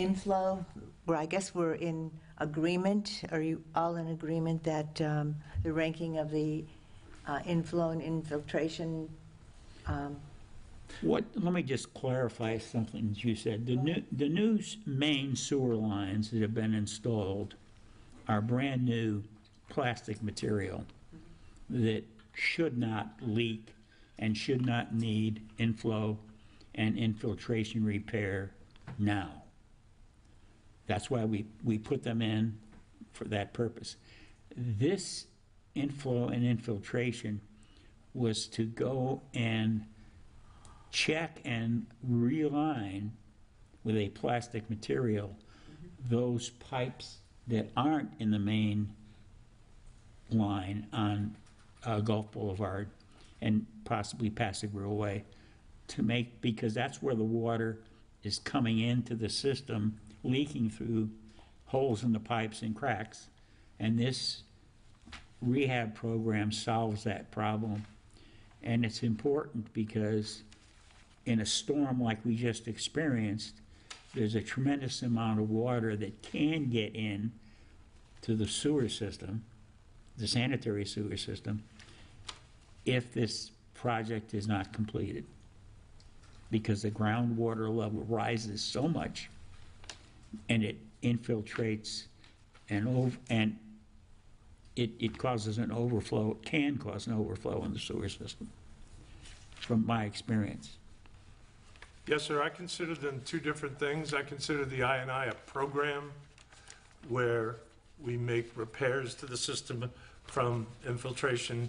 inflow, where I guess we're in agreement, are you all in agreement that the ranking of the inflow and infiltration? Let me just clarify something that you said. The new main sewer lines that have been installed are brand new plastic material that should not leak and should not need inflow and infiltration repair now. That's why we put them in for that purpose. This inflow and infiltration was to go and check and realign with a plastic material those pipes that aren't in the main line on Gulf Boulevard and possibly Passageway Way, because that's where the water is coming into the system, leaking through holes in the pipes and cracks, and this rehab program solves that problem. And it's important because in a storm like we just experienced, there's a tremendous amount of water that can get in to the sewer system, the sanitary sewer system, if this project is not completed, because the groundwater level rises so much and it infiltrates and it causes an overflow, can cause an overflow in the sewer system, from my experience. Yes, sir. I consider them two different things. I consider the I&I a program where we make repairs to the system from infiltration,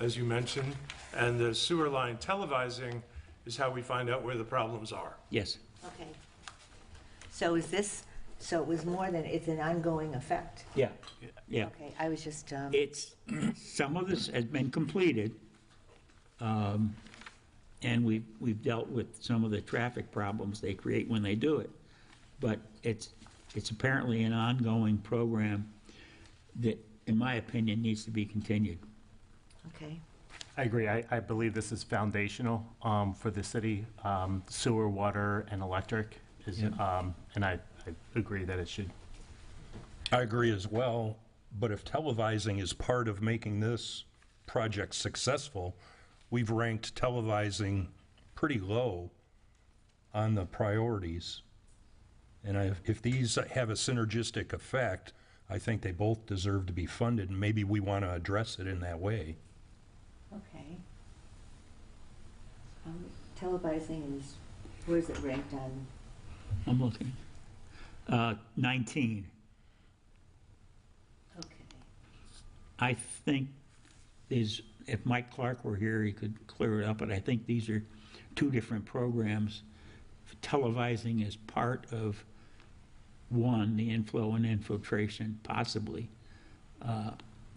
as you mentioned, and the sewer line televising is how we find out where the problems are. Yes. Okay. So is this, so it was more than, it's an ongoing effect? Yeah. Yeah. Okay, I was just... It's, some of this has been completed, and we've dealt with some of the traffic problems they create when they do it. But it's apparently an ongoing program that, in my opinion, needs to be continued. Okay. I agree. I believe this is foundational for the city. Sewer, water, and electric is, and I agree that it should. I agree as well, but if televising is part of making this project successful, we've ranked televising pretty low on the priorities. And if these have a synergistic effect, I think they both deserve to be funded, and maybe we want to address it in that way. Okay. Televising is, where is it ranked on? I'm looking. 19. Okay. I think if Mike Clark were here, he could clear it up, but I think these are two different programs. Televising is part of one, the inflow and infiltration, possibly.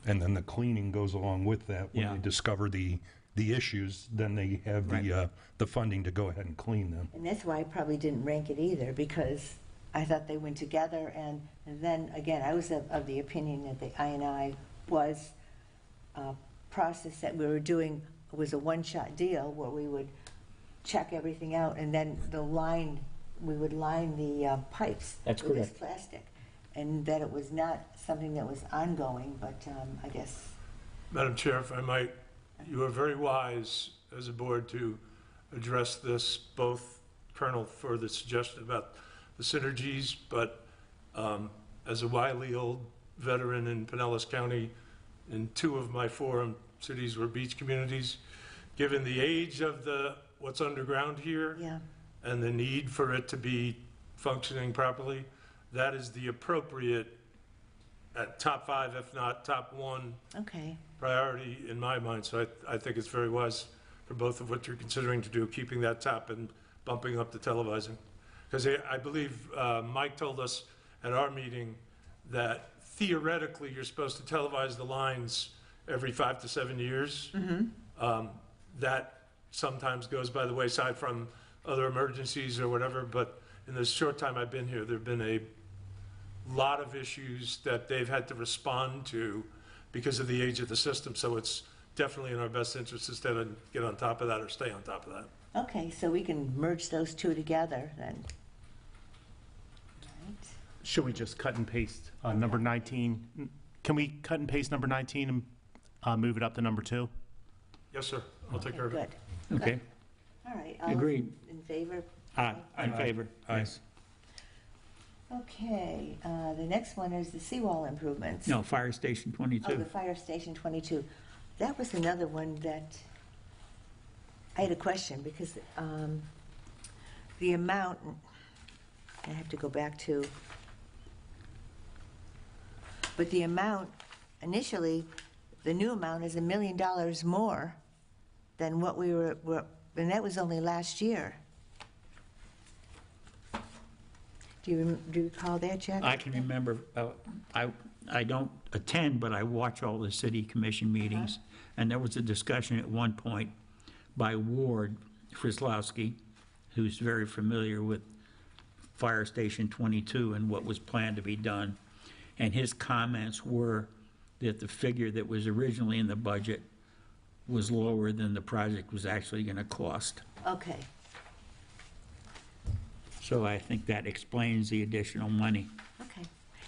And then the cleaning goes along with that. When they discover the issues, then they have the funding to go ahead and clean them. And that's why I probably didn't rank it either, because I thought they went together. And then, again, I was of the opinion that the I&I was a process that we were doing, was a one-shot deal where we would check everything out, and then we would line the pipes with this plastic. And that it was not something that was ongoing, but I guess... Madam Chair, if I might, you are very wise as a board to address this, both Colonel for the suggestion about the synergies, but as a wily old veteran in Pinellas County, in 2 of my 4 cities were beach communities, given the age of what's underground here and the need for it to be functioning properly, that is the appropriate at top 5, if not top 1 priority in my mind. So I think it's very wise for both of what you're considering to do, keeping that top and bumping up the televising. Because I believe Mike told us at our meeting that theoretically you're supposed to televise the lines every 5 to 7 years. That sometimes goes by the wayside from other emergencies or whatever, but in the short time I've been here, there have been a lot of issues that they've had to respond to because of the age of the system. So it's definitely in our best interest instead of get on top of that or stay on top of that. Okay, so we can merge those two together then. Should we just cut and paste number 19? Can we cut and paste number 19 and move it up to number 2? Yes, sir. I'll take care of it. Good. Okay, All right. Agreed. In favor? in favor, Aye. yes. Okay, the next one is the seawall improvements. No, Fire Station Oh, 22. the Fire Station 22. That was another one that I had a question because the amount, I have to go back to, but the amount, initially, the new amount is $1 million more than what we were, and that was only last year. Do you recall that, Jack? I can remember, I don't attend, but I watch all the city commission meetings, and there was a discussion at one point by Ward Frislowski, who's very familiar with Fire Station 22 and what was planned to be done, and his comments were that the figure that was originally in the budget was lower than the project was actually going to cost. Okay, So I think that explains the additional money. okay.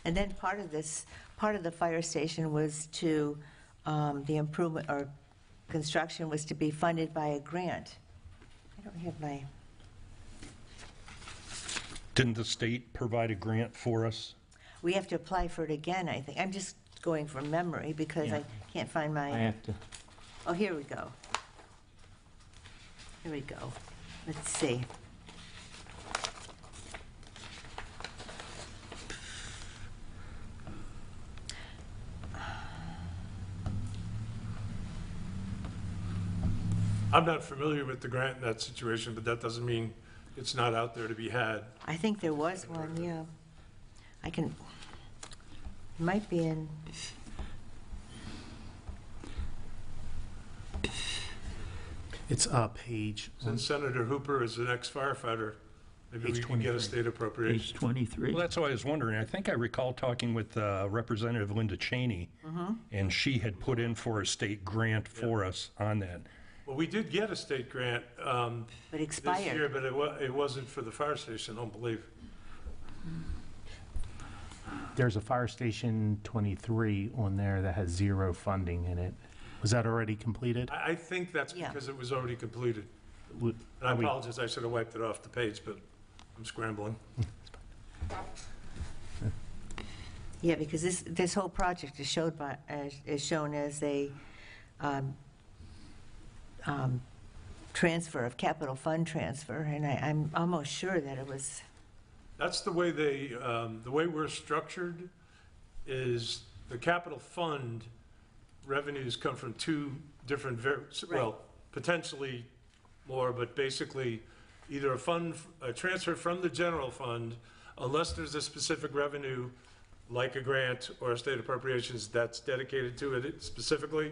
And then part of the fire station was to, the improvement or construction was to be funded by a grant. I don't have my, Didn't the state provide a grant for us? we have to apply for it again, I think. I'm just going from memory because Yeah. I can't find I my, have to, oh, here we go. Here we go. Let's see. I'm not familiar with the grant in that situation, but that doesn't mean it's not out there to be had. I think there was one, yeah. I can, it might be in, It's page, Since Senator Hooper is an ex-firefighter, maybe we Page can get 23. a state appropriation. page 23. Well, that's what I was wondering. I think I recall talking with Representative Linda Cheney, and she had put in for a state grant for us on that. Well, we did get a state grant but this year, expired. but it wasn't for the fire station, I don't believe. there's a Fire Station 23 on there that has 0 funding in it. Was that already completed? I think that's Yeah. because it was already completed. Would- And I are we- apologize, I should have wiped it off the page, but I'm scrambling. Yeah, because this whole project is is shown as a transfer of capital fund transfer, and I'm almost sure that it was, That's the way the way we're structured is the capital fund revenues come from two different, well, potentially more, but basically either a transfer from the general fund, unless there's a specific revenue, like a grant or a state appropriations that's dedicated to it specifically.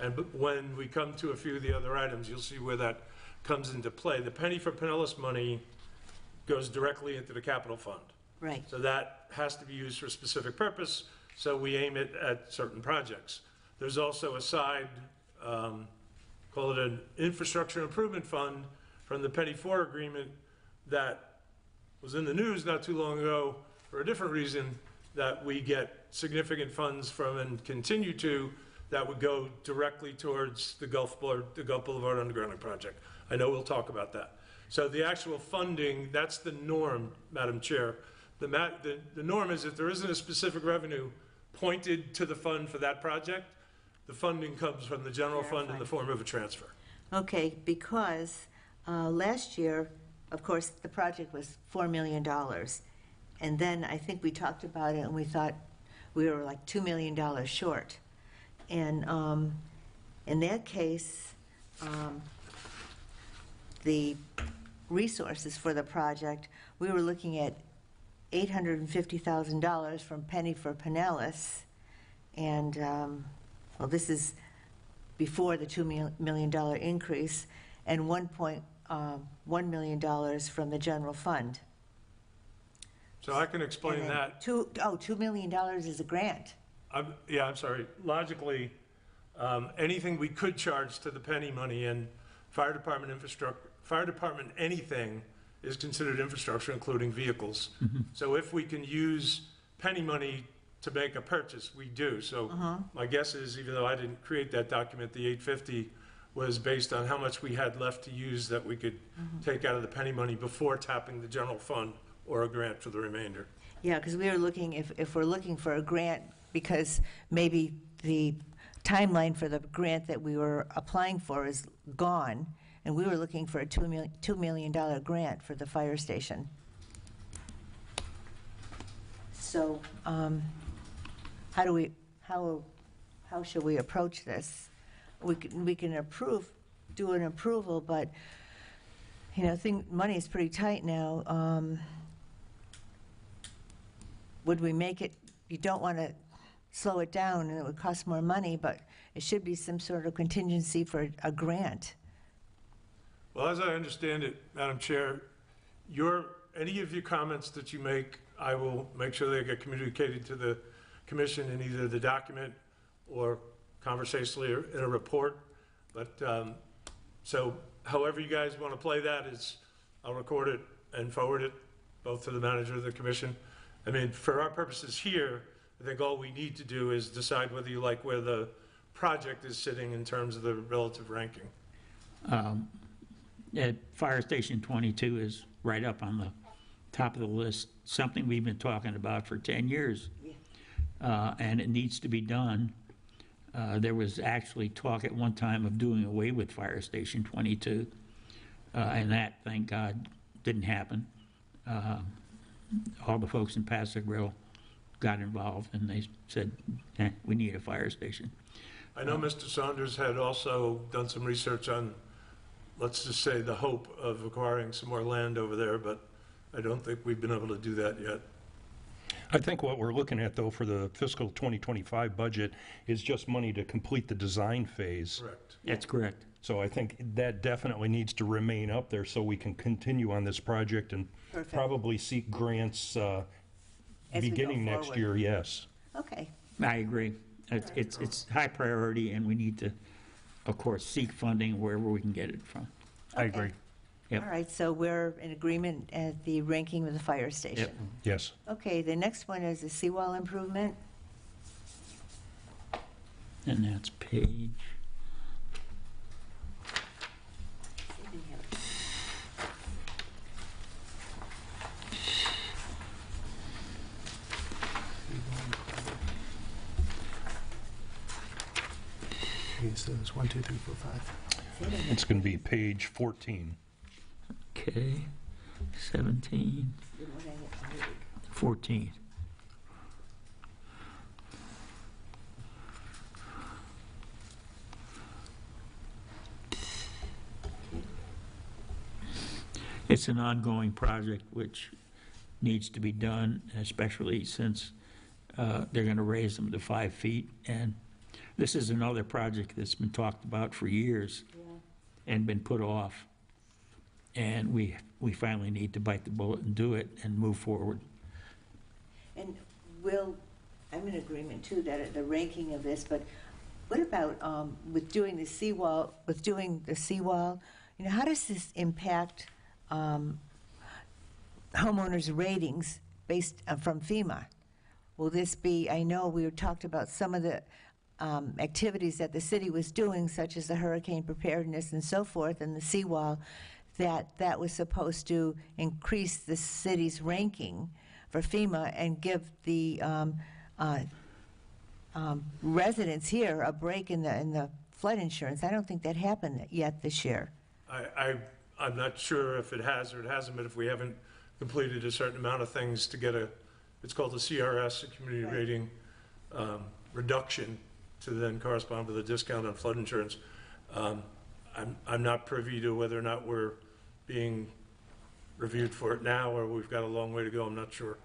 And when we come to a few of the other items, you'll see where that comes into play. The penny for Pinellas money goes directly into the capital fund. right. So that has to be used for a specific purpose, so we aim it at certain projects. There's also a side, call it an infrastructure improvement fund from the Penny 4 agreement that was in the news not too long ago for a different reason, that we get significant funds from and continue to, that would go directly towards the Gulf Boulevard Undergrounding Project. I know we'll talk about that. So the actual funding, that's the norm, Madam Chair. The norm is if there isn't a specific revenue pointed to the fund for that project, the funding comes from the general fund in the form of a transfer. Okay, because last year, of course, the project was $4 million. And then I think we talked about it and we thought we were like $2 million short. And in that case, the resources for the project, we were looking at $850,000 from Penny for Pinellas. And, well, this is before the $2 million increase, and $1.1 million from the general fund. So I can explain And then that. $2 million is a grant. I'm sorry. Logically, anything we could charge to the penny money and fire department infrastructure, fire department anything is considered infrastructure, including vehicles. So if we can use penny money to make a purchase, we do. So my guess is, even though I didn't create that document, the 850 was based on how much we had left to use that we could take out of the penny money before tapping the general fund or a grant for the remainder. Yeah, because we were looking, if we're looking for a grant, because maybe the timeline for the grant that we were applying for is gone, and we were looking for a $2 million grant for the fire station. So how should we approach this? We can do an approval, but, you know, money is pretty tight now. Would we make it, you don't want to slow it down, and it would cost more money, but it should be some sort of contingency for a grant. Well, as I understand it, Madam Chair, any of your comments that you make, I will make sure they get communicated to the commission in either the document or conversationally or in a report. But, so however you guys want to play that is, I'll record it and forward it both to the manager of the commission. I mean, for our purposes here, I think all we need to do is decide whether you like where the project is sitting in terms of the relative ranking. At Fire Station 22 is right up on the top of the list, something we've been talking about for 10 years. And it needs to be done. There was actually talk at one time of doing away with Fire Station 22, and that, thank God, didn't happen. All the folks in Passive Grill got involved, and they said, we need a fire station. I know Mr. Saunders had also done some research on, let's just say, the hope of acquiring some more land over there, but I don't think we've been able to do that yet. I think what we're looking at, though, for the fiscal 2025 budget is just money to complete the design phase. Correct. That's correct. So I think that definitely needs to remain up there so we can continue on this project and Perfect. probably seek grants As we go beginning next forward. year, yes. Okay. I agree. It's high priority, and we need to, of course, seek funding wherever we can get it from. I agree. Yep. All right, so we're in agreement at the ranking of the fire station. Yep. Yes. Okay, the next one is the seawall improvement. And that's page, So it's 1, 2, 3, 4, 5. It's going to be page 14. okay, 17, 14. It's an ongoing project which needs to be done, especially since they're going to raise them to 5 feet. And this is another project that's been talked about for years and been put off. And we finally need to bite the bullet and do it and move forward. And I'm in agreement too, that the ranking of this, but what about with doing the seawall, you know, how does this impact homeowners' ratings based from FEMA? Will this be, I know we talked about some of the activities that the city was doing, such as the hurricane preparedness and so forth, and the seawall, that was supposed to increase the city's ranking for FEMA and give the residents here a break in the flood insurance. I don't think that happened yet this year. I'm not sure if it has or it hasn't, but if we haven't completed a certain amount of things to get it's called a CRS, a community Right. rating reduction, to then correspond with a discount on flood insurance. I'm not privy to whether or not we're being reviewed for it now, or we've got a long way to go. I'm not sure.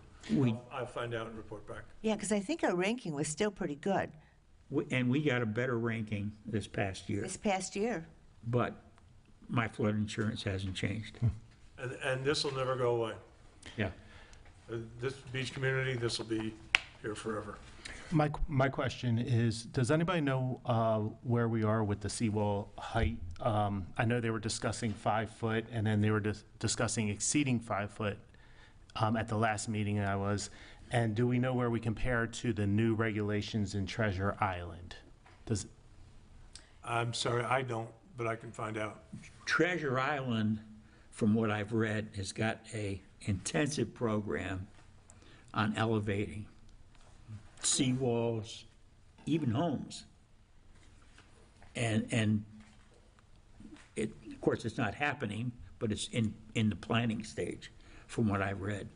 I'll find out and report back. Yeah, because I think our ranking was still pretty good And we got a better ranking this past year, this past year. but my flood insurance hasn't changed. And this will never go away. Yeah. This beach community, this will be here forever. My question is, does anybody know where we are with the seawall height? I know they were discussing 5 foot, and then they were discussing exceeding 5 foot at the last meeting I was. And do we know where we compare to the new regulations in Treasure Island? I'm sorry, I don't, but I can find out. Treasure Island, from what I've read, has got a intensive program on elevating seawalls, even homes. And it, of course, it's not happening, but it's in the planning stage, from what I've read.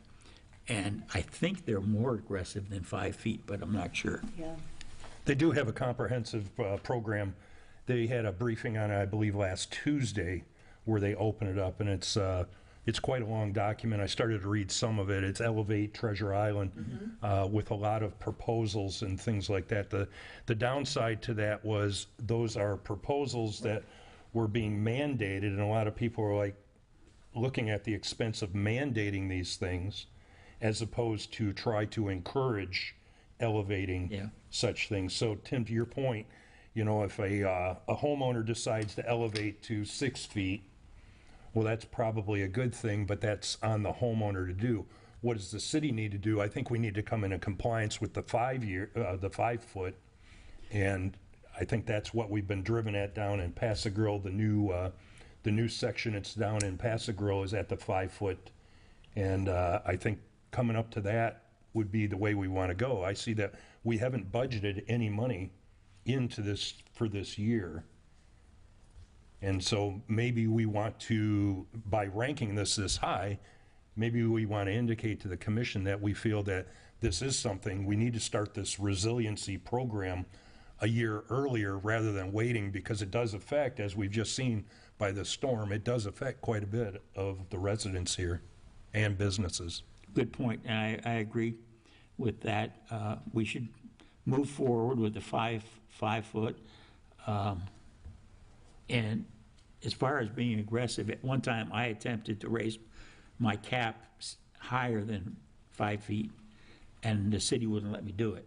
And I think they're more aggressive than 5 feet, but I'm not sure. Yeah. They do have a comprehensive program. They had a briefing on it, I believe, last Tuesday, where they open it up, and it's quite a long document. I started to read some of it. It's Elevate Treasure Island, with a lot of proposals and things like that. The downside to that was those are proposals that were being mandated, and a lot of people were like looking at the expense of mandating these things as opposed to try to encourage elevating such things. So, Tim, to your point, you know, if a homeowner decides to elevate to 6 feet, well, that's probably a good thing, but that's on the homeowner to do. What does the city need to do? I think we need to come into compliance with the 5 foot, and I think that's what we've been driven at down in Pass-a-Grille. The new section it's down in Pass-a-Grille is at the 5 foot, and I think coming up to that would be the way we want to go. I see that we haven't budgeted any money into this for this year. And so maybe we want to, by ranking this high, maybe we want to indicate to the commission that we feel that this is something, we need to start this resiliency program a year earlier rather than waiting, because it does affect, as we've just seen by the storm, it does affect quite a bit of the residents here and businesses. Good point, and I agree with that. We should move forward with the 5 foot. And as far as being aggressive, at one time I attempted to raise my cap higher than 5 feet, and the city wouldn't let me do it.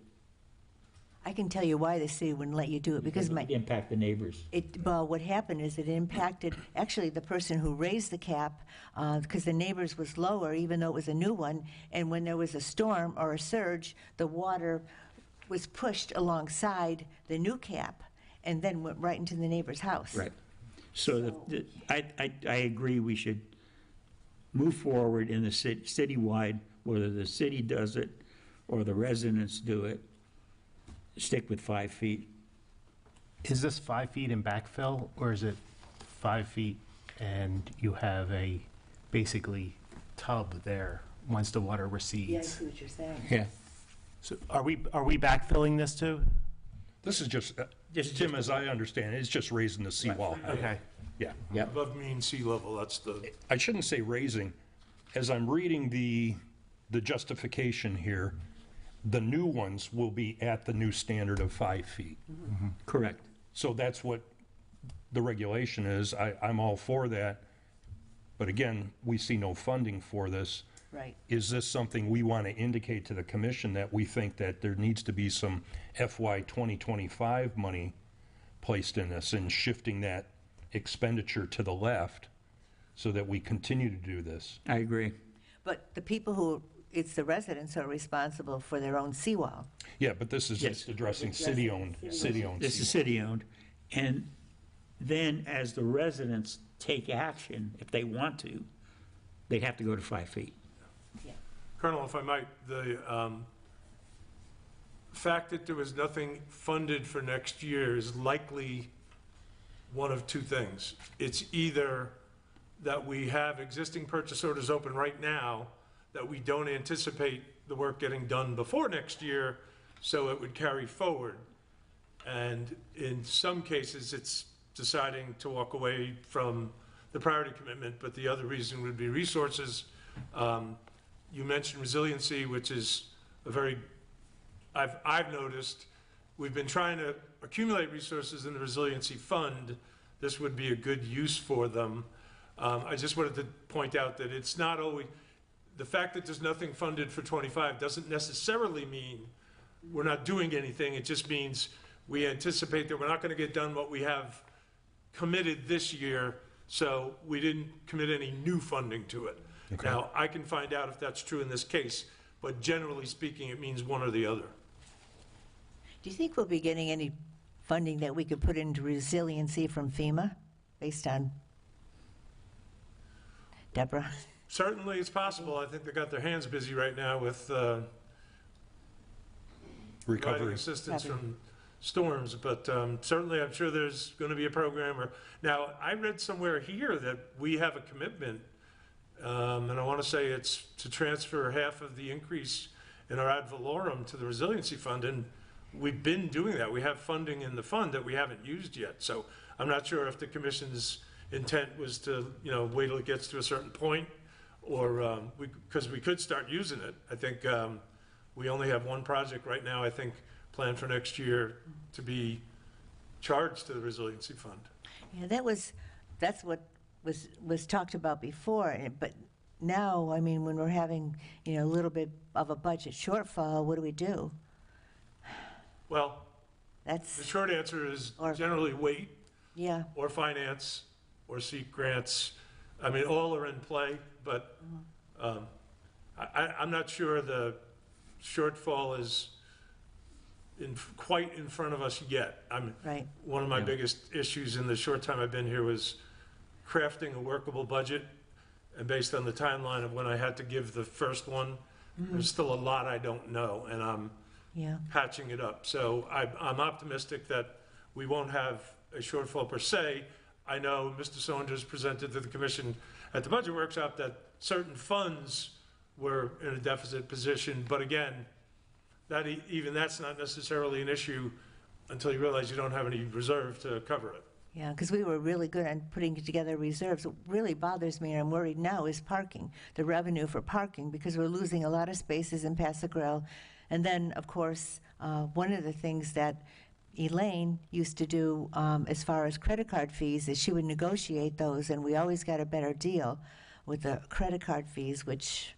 I can tell you why the city wouldn't let you do it, because It impact the neighbors. well, what happened is it impacted, actually, the person who raised the cap, because the neighbors was lower, even though it was a new one, and when there was a storm or a surge, the water was pushed alongside the new cap and then went right into the neighbor's house. Right. So I agree we should move forward in the citywide, whether the city does it or the residents do it, stick with 5 feet. Is this 5 feet in backfill, or is it 5 feet and you have a basically tub there once the water recedes? Yeah, I see what you're saying. Yeah. So are we backfilling this too? This is just, Tim, as I understand it, it's just raising the seawall. Okay. Yeah. Yep. Above mean sea level, that's the, I shouldn't say raising. As I'm reading the justification here, the new ones will be at the new standard of 5 feet. Correct. So that's what the regulation is. I'm all for that. But again, we see no funding for this. Right. Is this something we want to indicate to the commission that we think that there needs to be some FY 2025 money placed in this and shifting that expenditure to the left so that we continue to do this? I agree. But the people who, it's the residents who are responsible for their own seawall. Yeah, but this is Yes. just addressing city-owned. This is city-owned. And then as the residents take action, if they want to, they'd have to go to 5 feet. Colonel, if I might, the fact that there was nothing funded for next year is likely one of two things. It's either that we have existing purchase orders open right now, that we don't anticipate the work getting done before next year, so it would carry forward. And in some cases, it's deciding to walk away from the priority commitment, but the other reason would be resources. You mentioned resiliency, which is a very, I've noticed, we've been trying to accumulate resources in the resiliency fund. This would be a good use for them. I just wanted to point out that it's not always, the fact that there's nothing funded for 25 doesn't necessarily mean we're not doing anything. It just means we anticipate that we're not going to get done what we have committed this year, so we didn't commit any new funding to it. Okay. Now, I can find out if that's true in this case, but generally speaking, it means one or the other. Do you think we'll be getting any funding that we could put into resiliency from FEMA, based on Deborah? Certainly, it's possible. I think they got their hands busy right now with providing Recovery. assistance from storms, but certainly I'm sure there's going to be a program. Now, I read somewhere here that we have a commitment, and I want to say it's to transfer half of the increase in our ad valorem to the resiliency fund, and we've been doing that. We have funding in the fund that we haven't used yet, so I'm not sure if the commission's intent was to, wait till it gets to a certain point, or because we could start using it. I think we only have one project right now, I think, planned for next year to be charged to the resiliency fund. Yeah, that's what was talked about before, but now, I mean, when we're having, a little bit of a budget shortfall, what do we do? Well, the That's, short answer is Or- generally wait, yeah, or finance, or seek grants. I mean, all are in play, but I'm not sure the shortfall is quite in front of us yet. right. One of my biggest issues in the short time I've been here was crafting a workable budget, and based on the timeline of when I had to give the first one, there's still a lot I don't know, and I'm Yeah, patching it up. So I'm optimistic that we won't have a shortfall per se. I know Mr. Saunders presented to the commission at the budget workshop that certain funds were in a deficit position, but again, that even that's not necessarily an issue until you realize you don't have any reserve to cover it. yeah, because we were really good on putting together reserves. What really bothers me, and I'm worried now, is parking, the revenue for parking, because we're losing a lot of spaces in Paso Grill. And then, of course, one of the things that Elaine used to do as far as credit card fees is she would negotiate those, and we always got a better deal with the credit card fees, which,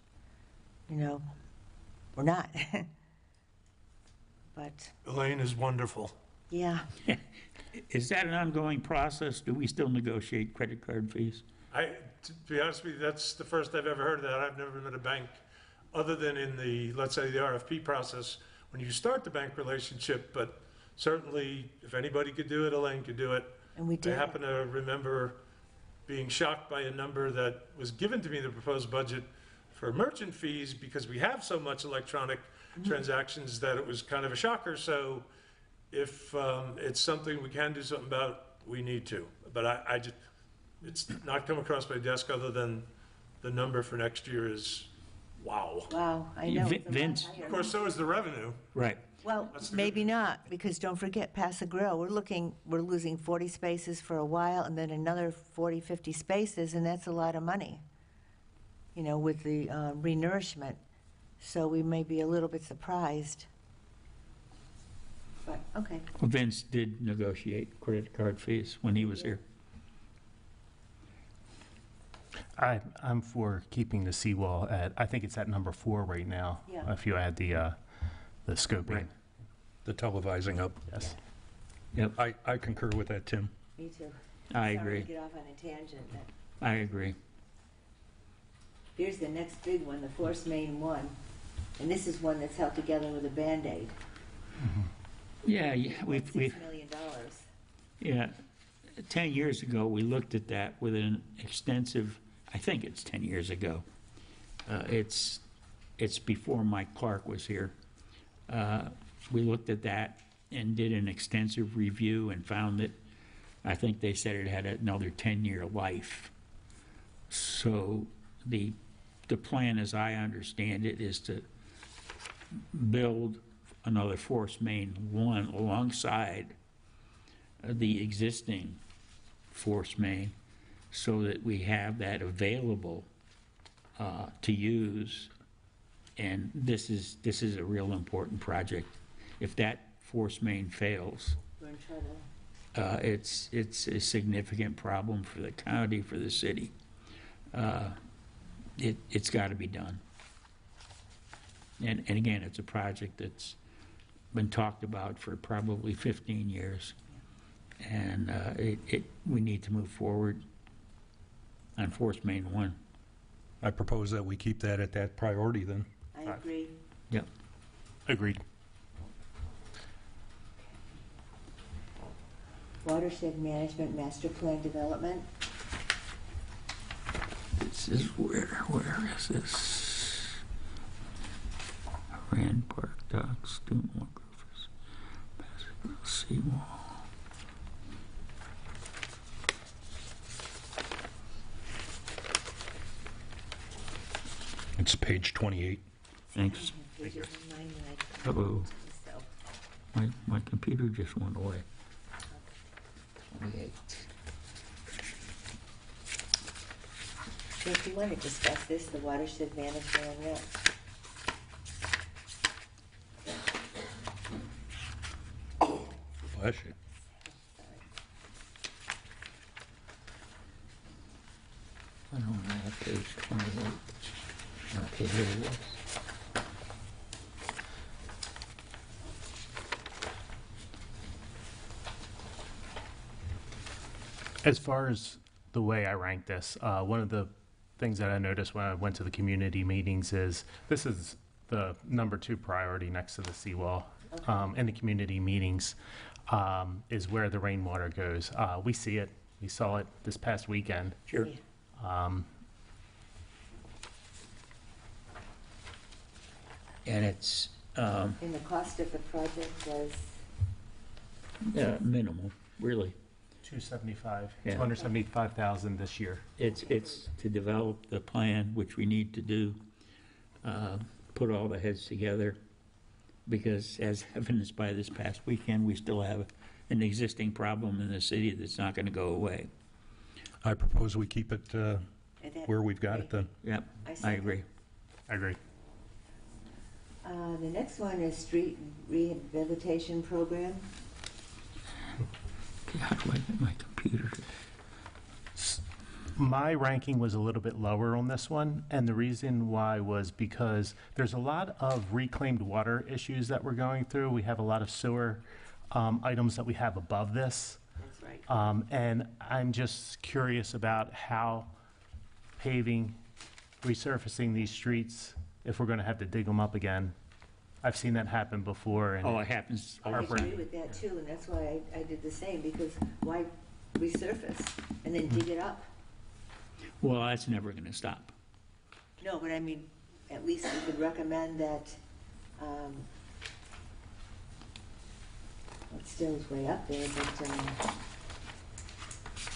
we're not. But, Elaine is wonderful. yeah, Is that an ongoing process? Do we still negotiate credit card fees? To be honest with you, that's the first I've ever heard of that. I've never been at a bank, other than in the, let's say, the RFP process, when you start the bank relationship, but certainly, if anybody could do it, Elaine could do it. and we I did. happen to remember being shocked by a number that was given to me in the proposed budget for merchant fees, because we have so much electronic transactions that it was kind of a shocker. So if it's something we can do something about, we need to. But I just, it's not come across my desk other than the number for next year is, wow. Wow, I know. it's a lot Vince. higher. Of course, so is the revenue. Right. Well, That's the good maybe not, because don't forget, Paso Grill, we're losing 40 spaces for a while, and then another 40, 50 spaces, and that's a lot of money, with the renourishment. So we may be a little bit surprised. But, okay. Well, Vince did negotiate credit card fees when he was here. I'm for keeping the seawall at, I think it's at number 4 right now. Yeah. If you add the scoping. Right. The televising up. Yes. Yep, I concur with that, Tim. Me too. I Sorry agree. to get off on a tangent, but I agree. here's the next big one, the Force Main one. And this is one that's held together with a Band-Aid. Yeah, we've, $6 million. yeah, 10 years ago, we looked at that with an extensive, I think it's 10 years ago. It's before Mike Clark was here. We looked at that and did an extensive review and found that, I think they said it had another 10-year life. So the plan, as I understand it, is to build another Force Main 1 alongside the existing Force Main, so that we have that available to use. And this is a real important project. If that Force Main fails, We're in trouble. it's a significant problem for the county, for the city. It's got to be done. And again, it's a project that's been talked about for probably 15 years. And we need to move forward on Force Main 1. I propose that we keep that at that priority then. I agree. Yep. Agreed. Watershed Management Master Plan Development. This is where is this? Rand Park docks, student walk surface, Baskerville seawall. It's page 28. Thanks. Pages on mine that I- Uh-oh, So, my computer just went away. 28. So if you want to discuss this, the watershed management on that. Bless you. I don't have page 28. Okay, here it is. As far as the way I rank this, one of the things that I noticed when I went to the community meetings is this is the number 2 priority next to the seawall. In the community meetings is where the rainwater goes. We see it. We saw it this past weekend. Sure. Yeah. And it's And the cost of the project was, minimal, really. 275, Yeah. 275,000 this year. It's to develop the plan, which we need to do, put all the heads together, because as evidenced by this past weekend, we still have an existing problem in the city that's not going to go away. I propose we keep it and that- where we've got it then. Yep, I second. agree. I agree. The next one is street rehabilitation program. Okay, how do I get my computer to... My ranking was a little bit lower on this one, and the reason why was because there's a lot of reclaimed water issues that we're going through. We have a lot of sewer items that we have above this. That's right. And I'm just curious about how paving, resurfacing these streets, if we're going to have to dig them up again. I've seen that happen before. And Oh, it happens. I agree with that too, and that's why I did the same, because why resurface and then dig it up? Well, that's never going to stop. No, but I mean, at least we could recommend that, it still is way up there, but,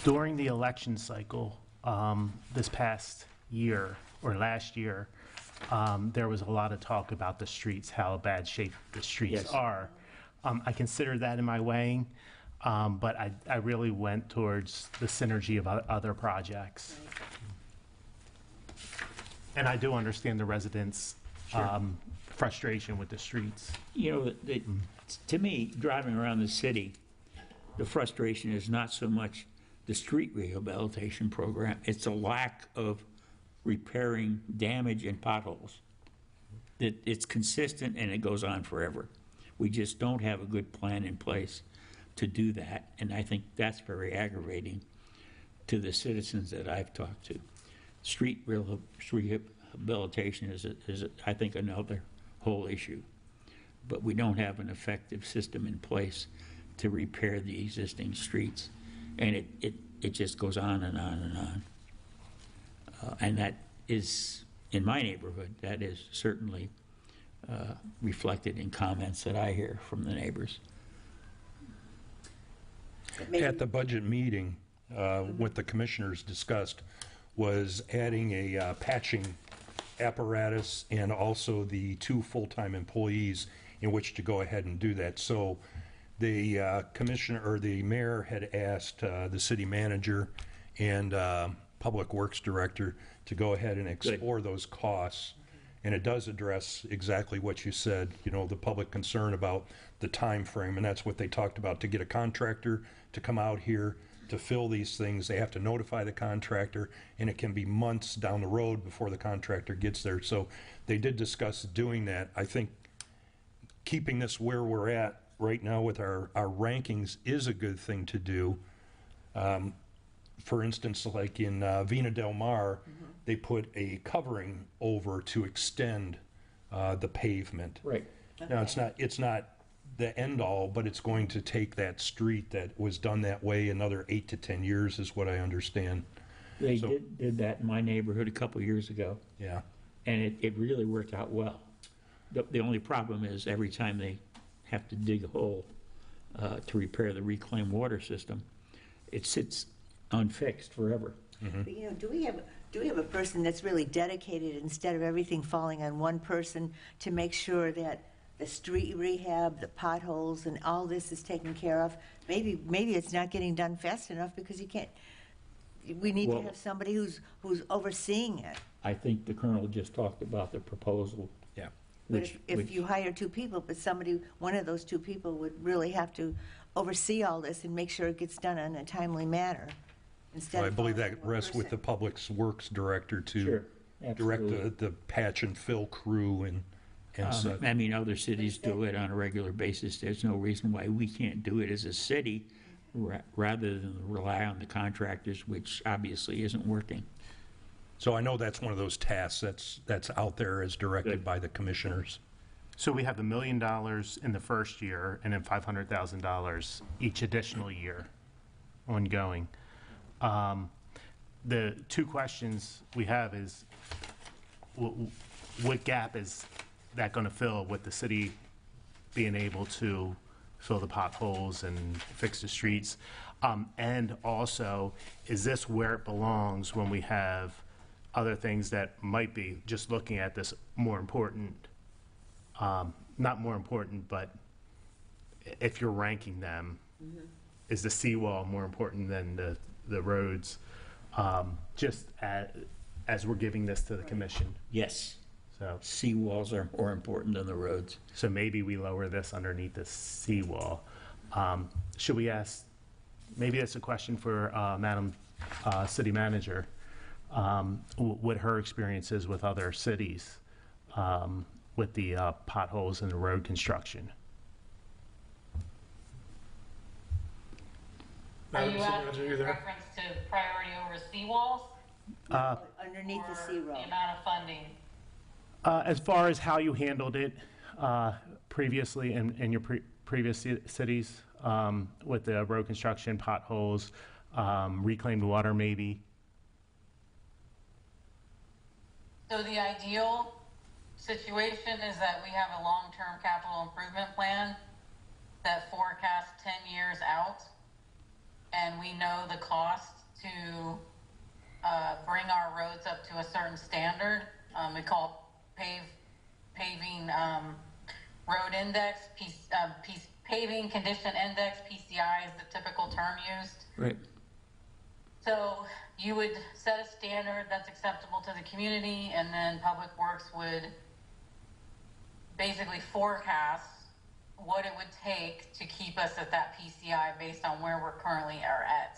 during the election cycle, this past year or last year, there was a lot of talk about the streets, how bad shape the streets Yes. are. I considered that in my weighing, but I really went towards the synergy of other projects. And I do understand the residents' frustration with the streets. You know, to me, driving around the city, the frustration is not so much the street rehabilitation program, it's a lack of repairing damage and potholes. That it's consistent and it goes on forever. We just don't have a good plan in place to do that, and I think that's very aggravating to the citizens that I've talked to. Street rehabilitation is I think, another whole issue. But we don't have an effective system in place to repair the existing streets. And it just goes on and on and on. And that is, in my neighborhood, that is certainly reflected in comments that I hear from the neighbors. maybe, At the budget meeting, what the commissioners discussed was adding a patching apparatus and also the 2 full-time employees in which to go ahead and do that. So the commissioner or the mayor had asked the city manager and public works director to go ahead and explore those costs. And it does address exactly what you said, you know, the public concern about the time frame, and that's what they talked about. To get a contractor to come out here to fill these things, they have to notify the contractor, and it can be months down the road before the contractor gets there. So they did discuss doing that. I think keeping this where we're at right now with our rankings is a good thing to do. For instance, like in Vina Del Mar, they put a covering over to extend the pavement. Right. Now, it's not the end all, but it's going to take that street that was done that way another 8 to 10 years is what I understand. They So- did that in my neighborhood a couple of years ago, Yeah. and it really worked out well. The only problem is every time they have to dig a hole to repair the reclaimed water system, it sits unfixed forever. But, you know, do we have a person that's really dedicated, instead of everything falling on one person, to make sure that the street rehab, the potholes, and all this is taken care of? Maybe it's not getting done fast enough because you can't, we need to Well- have somebody who's overseeing it. I think the colonel just talked about the proposal. Yeah. But which- if which- you hire two people, but one of those two people would really have to oversee all this and make sure it gets done in a timely manner, instead So I of believe falling on that one rests with the person. Public Works Director to Sure, direct absolutely. the patch and fill crew and such. I mean, other cities do it on a regular basis. There's no reason why we can't do it as a city, rather than rely on the contractors, which obviously isn't working. So I know that's one of those tasks that's out there as directed Good. by the commissioners. So we have $1 million in the first year and then $500,000 each additional year ongoing. The two questions we have is, what gap is that going to fill with the city being able to fill the potholes and fix the streets? And also, is this where it belongs when we have other things that might be, just looking at this, more important? Not more important, but if you're ranking them, is the seawall more important than the roads? Just as we're giving this to the commission. Yes, So, seawalls are more important than the roads. so maybe we lower this underneath the seawall. Should we ask, maybe that's a question for Madam City Manager, what her experience is with other cities with the potholes and the road construction. Are you Madam City asking Manager, you in there? reference to priority over seawalls? Underneath the or sea road. the amount of funding? As far as how you handled it previously in your previous cities with the road construction, potholes, reclaimed water maybe? So the ideal situation is that we have a long-term capital improvement plan that forecasts 10 years out, and we know the cost to bring our roads up to a certain standard. We call paving road index, paving condition index, PCI is the typical term used. Right. So you would set a standard that's acceptable to the community, and then Public Works would basically forecast what it would take to keep us at that PCI based on where we're currently are at.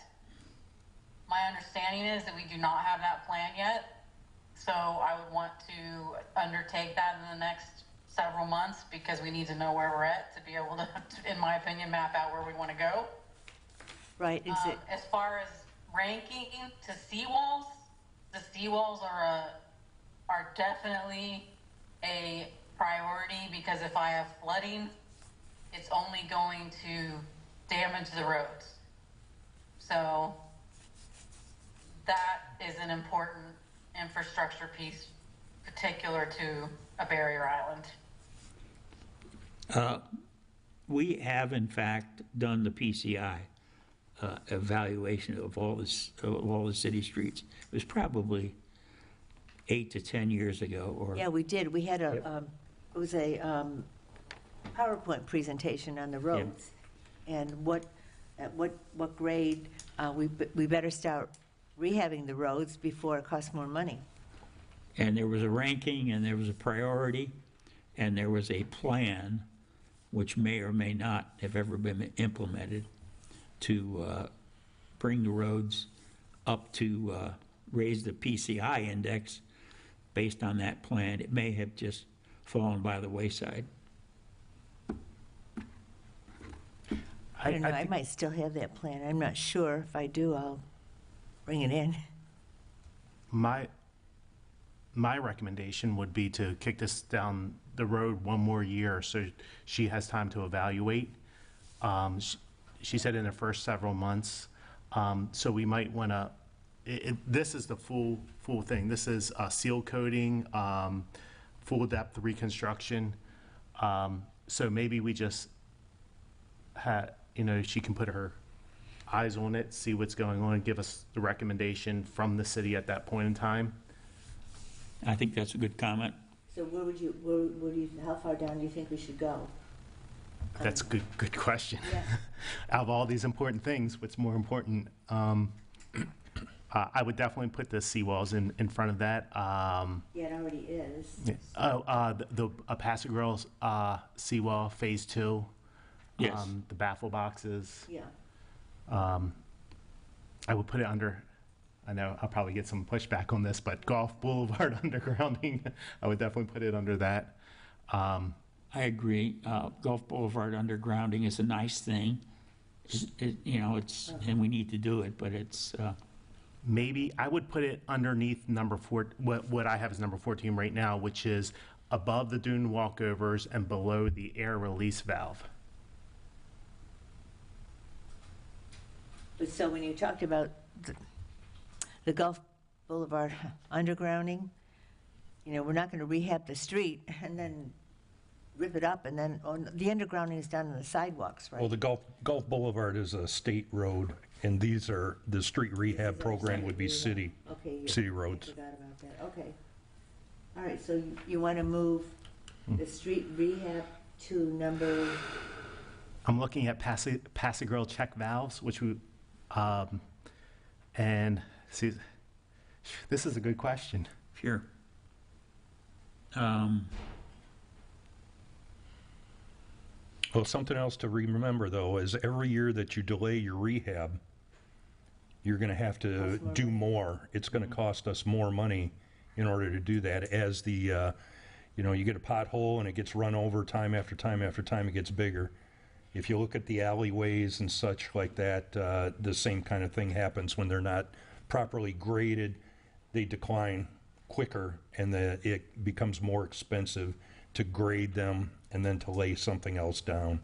My understanding is that we do not have that plan yet, so I would want to undertake that in the next several months, because we need to know where we're at to be able to, in my opinion, map out where we want to go. Right, As far as ranking to seawalls, the seawalls are definitely a priority, because if I have flooding, it's only going to damage the roads. So that is an important infrastructure piece particular to a barrier island. We have in fact done the PCI evaluation of all the city streets. It was probably 8 to 10 years ago, or. yeah, we did. We had it was a PowerPoint presentation on the roads. And at what grade, we better start rehabbing the roads before it costs more money. And there was a ranking, and there was a priority, and there was a plan, which may or may not have ever been implemented, to bring the roads up to raise the PCI index based on that plan. It may have just fallen by the wayside. I don't know, I think might still have that plan. I'm not sure. If I do, I'll bring it in. my recommendation would be to kick this down the road one more year so she has time to evaluate. She said in the first several months, so we might want to, this is the full thing. This is seal coating, full depth reconstruction. So maybe we just she can put her eyes on it, see what's going on, and give us the recommendation from the city at that point in time. I think that's a good comment. So where do you, how far down do you think we should go? That's a good question. Yeah. Out of all these important things, what's more important? I would definitely put the seawalls in front of that. Yeah, it already is. The Passive Girls seawall, Phase 2. Yes. The baffle boxes. Yeah. I would put it under, I know I'll probably get some pushback on this, but Golf Boulevard undergrounding, I would definitely put it under that. I agree. Gulf Boulevard undergrounding is a nice thing. And we need to do it, but it's, Maybe I would put it underneath number 4, what I have as number 14 right now, which is above the dune walkovers and below the air release valve. But so when you talked about the Gulf Boulevard undergrounding, we're not going to rehab the street and then rip it up, and then the undergrounding is done on the sidewalks, right? Well, the Gulf Boulevard is a state road, and these are, the street rehab program would be city roads. I forgot about that. Okay. All right, so you want to move the street rehab to number, I'm looking at Passive Girl check valves, which we, and see, this is a good question. sure. Well, something else to remember, though, is every year that you delay your rehab, you're going to have to do more. It's going to cost us more money in order to do that. As the, you get a pothole and it gets run over time after time after time, it gets bigger. If you look at the alleyways and such like that, the same kind of thing happens when they're not properly graded. They decline quicker, and it becomes more expensive to grade them and then to lay something else down.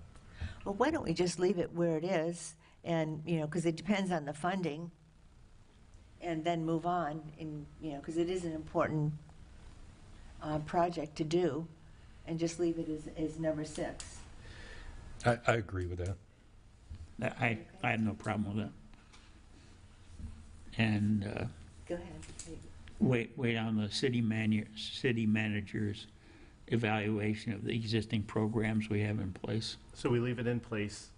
well, why don't we just leave it where it is? And, because it depends on the funding, and then move on, and, because it is an important project to do, and just leave it as number 6. I agree with that. I have no problem with that. And Go ahead. wait on the city manager's evaluation of the existing programs we have in place. So we leave it in place.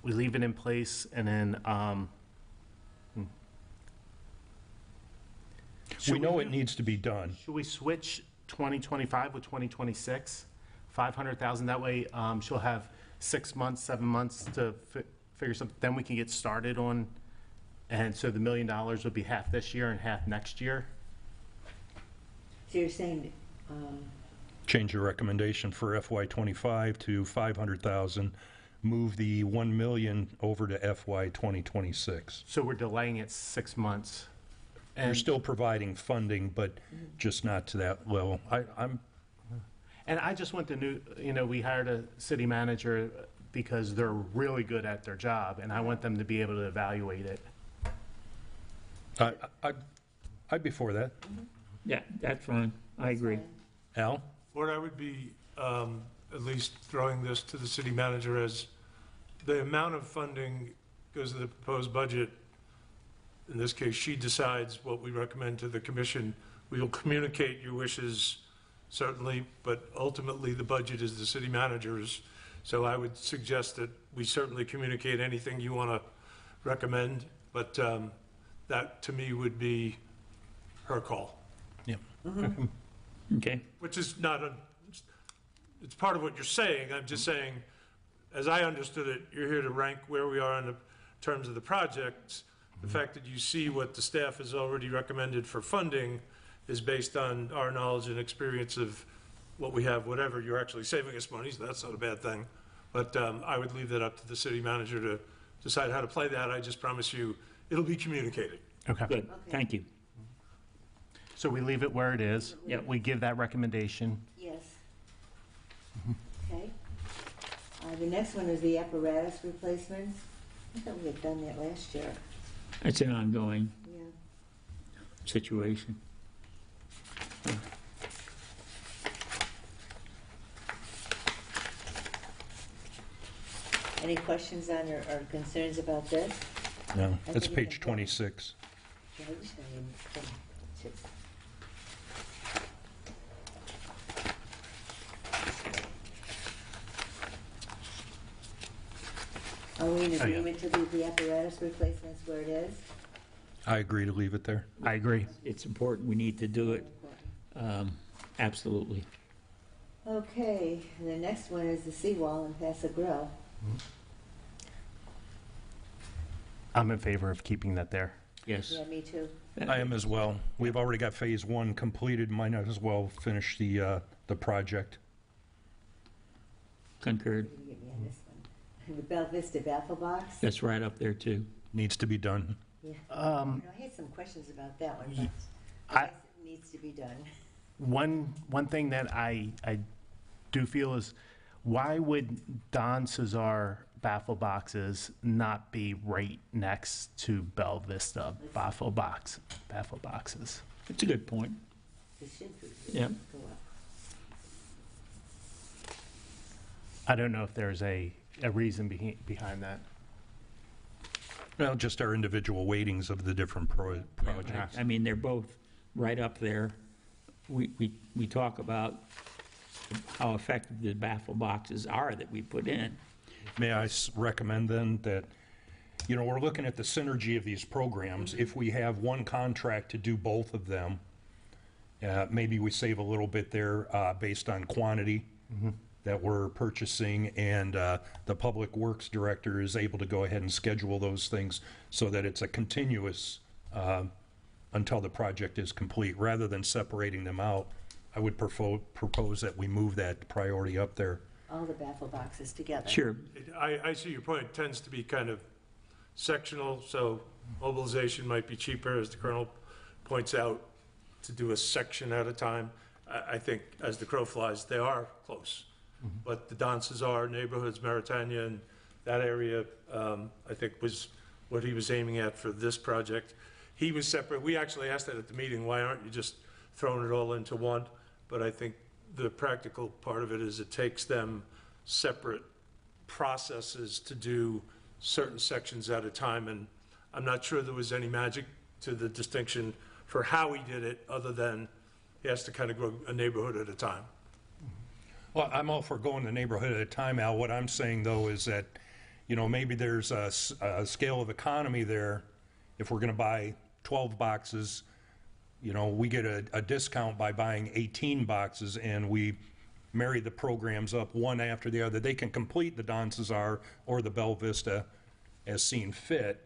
We leave it in place, and then, We know it needs to be done. should we switch 2025 with 2026? 500,000, that way she'll have 6 months, 7 months to figure something, then we can get started on, and so the $1 million would be half this year and half next year? So you're saying, Change your recommendation for FY '25 to 500,000. Move the 1 million over to FY 2026. So we're delaying it 6 months. You're And, still providing funding, but just not to that level. and I just want the new, we hired a city manager because they're really good at their job, and I want them to be able to evaluate it. I'd be for that. Yeah, that's fine. I agree. Al? What I would be, at least throwing this to the city manager as the amount of funding goes to the proposed budget. In this case, she decides what we recommend to the commission. We will communicate your wishes, certainly, but ultimately the budget is the city manager's. So I would suggest that we certainly communicate anything you want to recommend, but that to me would be her call, Yeah. Okay. which is not it's part of what you're saying. I'm just saying, as I understood it, you're here to rank where we are in the terms of the projects. The fact that you see what the staff has already recommended for funding is based on our knowledge and experience of what we have, whatever. You're actually saving us money, so that's not a bad thing. But I would leave that up to the city manager to decide how to play that. I just promise you, it'll be communicated. Okay. Good, thank you. So we leave it where it is. Yep. We give that recommendation. Yes. Okay. The next one is the apparatus replacements. I thought we had done that last year. It's an ongoing Yeah. situation. Any questions on or concerns about this? No, I it's think we page have- 26. Yeah, I wish I didn't- Are we in Oh, yeah. agreement to leave the apparatus replacements where it is? I agree to leave it there. I agree. It's important, we need to do it, absolutely. Okay, and the next one is the seawall in Paso Grill. I'm in favor of keeping that there. Yes. Yeah, me too. I am as well. We've already got phase 1 completed, might as well finish the project. Concurred. You get me on this one. And the Bell Vista baffle box? That's right up there, too. Needs to be done. Yeah. I had some questions about that one, but I- I guess it needs to be done. One thing that I do feel is, why would Don Cesar baffle boxes not be right next to Bell Vista baffle boxes? It's a good point. It should be. Yep. Go up. I don't know if there's a reason behind that. Well, just our individual weightings of the different projects. I mean, they're both right up there. We talk about how effective the baffle boxes are that we put in. May I recommend then that, we're looking at the synergy of these programs. If we have one contract to do both of them, maybe we save a little bit there based on quantity that we're purchasing, and the Public Works Director is able to go ahead and schedule those things so that it's a continuous until the project is complete. Rather than separating them out, I would propose that we move that priority up there. All the baffle boxes together. Sure. I see your point. It tends to be kind of sectional, so mobilization might be cheaper, as the Colonel points out, to do a section at a time. I think, as the crow flies, they are close. But the Don Cesar neighborhoods, Maritania, and that area, I think was what he was aiming at for this project. He was separate. We actually asked that at the meeting, why aren't you just throwing it all into one? But I think the practical part of it is it takes them separate processes to do certain sections at a time. And I'm not sure there was any magic to the distinction for how he did it, other than he has to kind of grow a neighborhood at a time. Well, I'm all for going the neighborhood at a time, Al. What I'm saying, though, is that, maybe there's a scale of economy there. If we're going to buy 12 boxes, we get a discount by buying 18 boxes, and we marry the programs up one after the other. They can complete the Don Cesar or the Bell Vista as seen fit,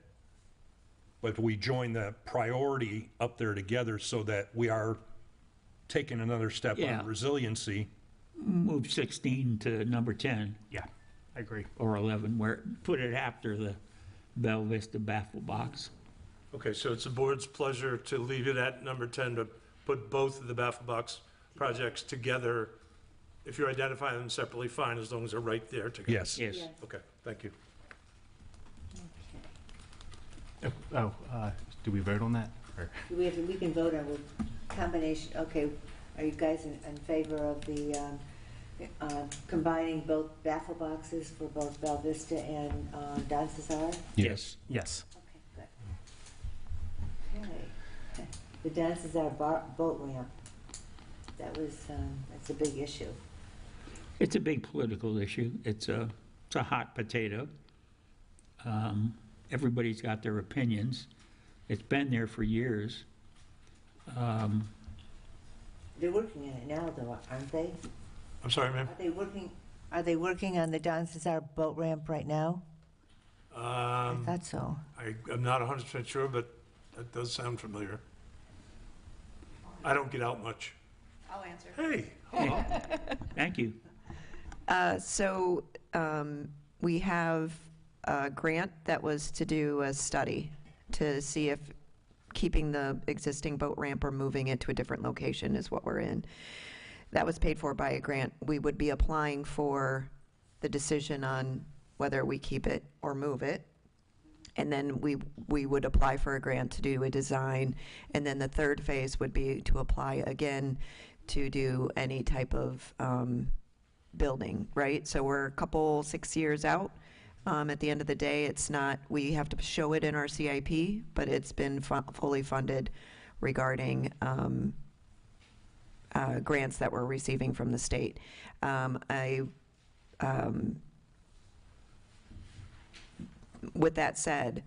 but we join the priority up there together so that we are taking another step Yeah. on resiliency. Move 16 to number 10 Yeah, I agree. or 11, put it after the Bell Vista baffle box. Okay, so it's the board's pleasure to leave it at number 10, to put both of the baffle box projects together. If you're identifying them separately, fine, as long as they're right there together. Yes. Yes. Yes. Okay, thank you. Do we vote on that? Or- We can vote on the combination. Okay, are you guys in favor of the combining both baffle boxes for both Bell Vista and Don Cesar? Yes. Yes. Okay, good. Okay. The Don Cesar boat ramp, that's a big issue. It's a big political issue. It's a hot potato. Everybody's got their opinions. It's been there for years. They're working on it now, though, aren't they? I'm sorry, ma'am? Are they working on the Don Cesar boat ramp right now? I thought so. I'm not 100% sure, but that does sound familiar. I don't get out much. I'll answer. Hey, hello. Thank you. So we have a grant that was to do a study to see if keeping the existing boat ramp or moving it to a different location is what we're in. That was paid for by a grant. We would be applying for the decision on whether we keep it or move it. And then we would apply for a grant to do a design. And then the third phase would be to apply again to do any type of building, right? So we're a couple, 6 years out. At the end of the day, it's not, we have to show it in our CIP, but it's been fully funded regarding grants that we're receiving from the state. With that said,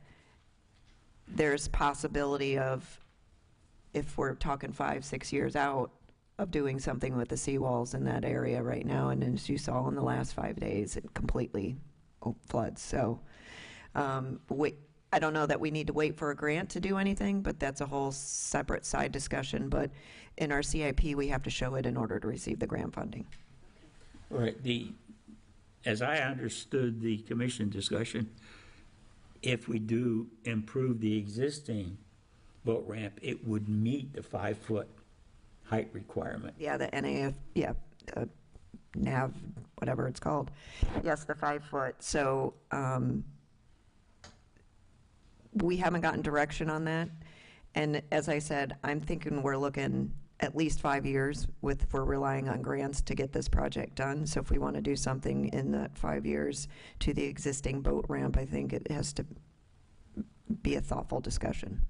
there's possibility of, if we're talking 5, 6 years out, of doing something with the seawalls in that area right now. And as you saw in the last 5 days, it completely floods. So I don't know that we need to wait for a grant to do anything, but that's a whole separate side discussion. But in our CIP, we have to show it in order to receive the grant funding. All right, as I understood the commission discussion, if we do improve the existing boat ramp, it would meet the 5-foot height requirement. Yeah, the NAF, yeah, NAV, whatever it's called. Yes, the 5 foot. So we haven't gotten direction on that. And as I said, I'm thinking we're looking at least 5 years if we're relying on grants to get this project done. So if we want to do something in that 5 years to the existing boat ramp, I think it has to be a thoughtful discussion.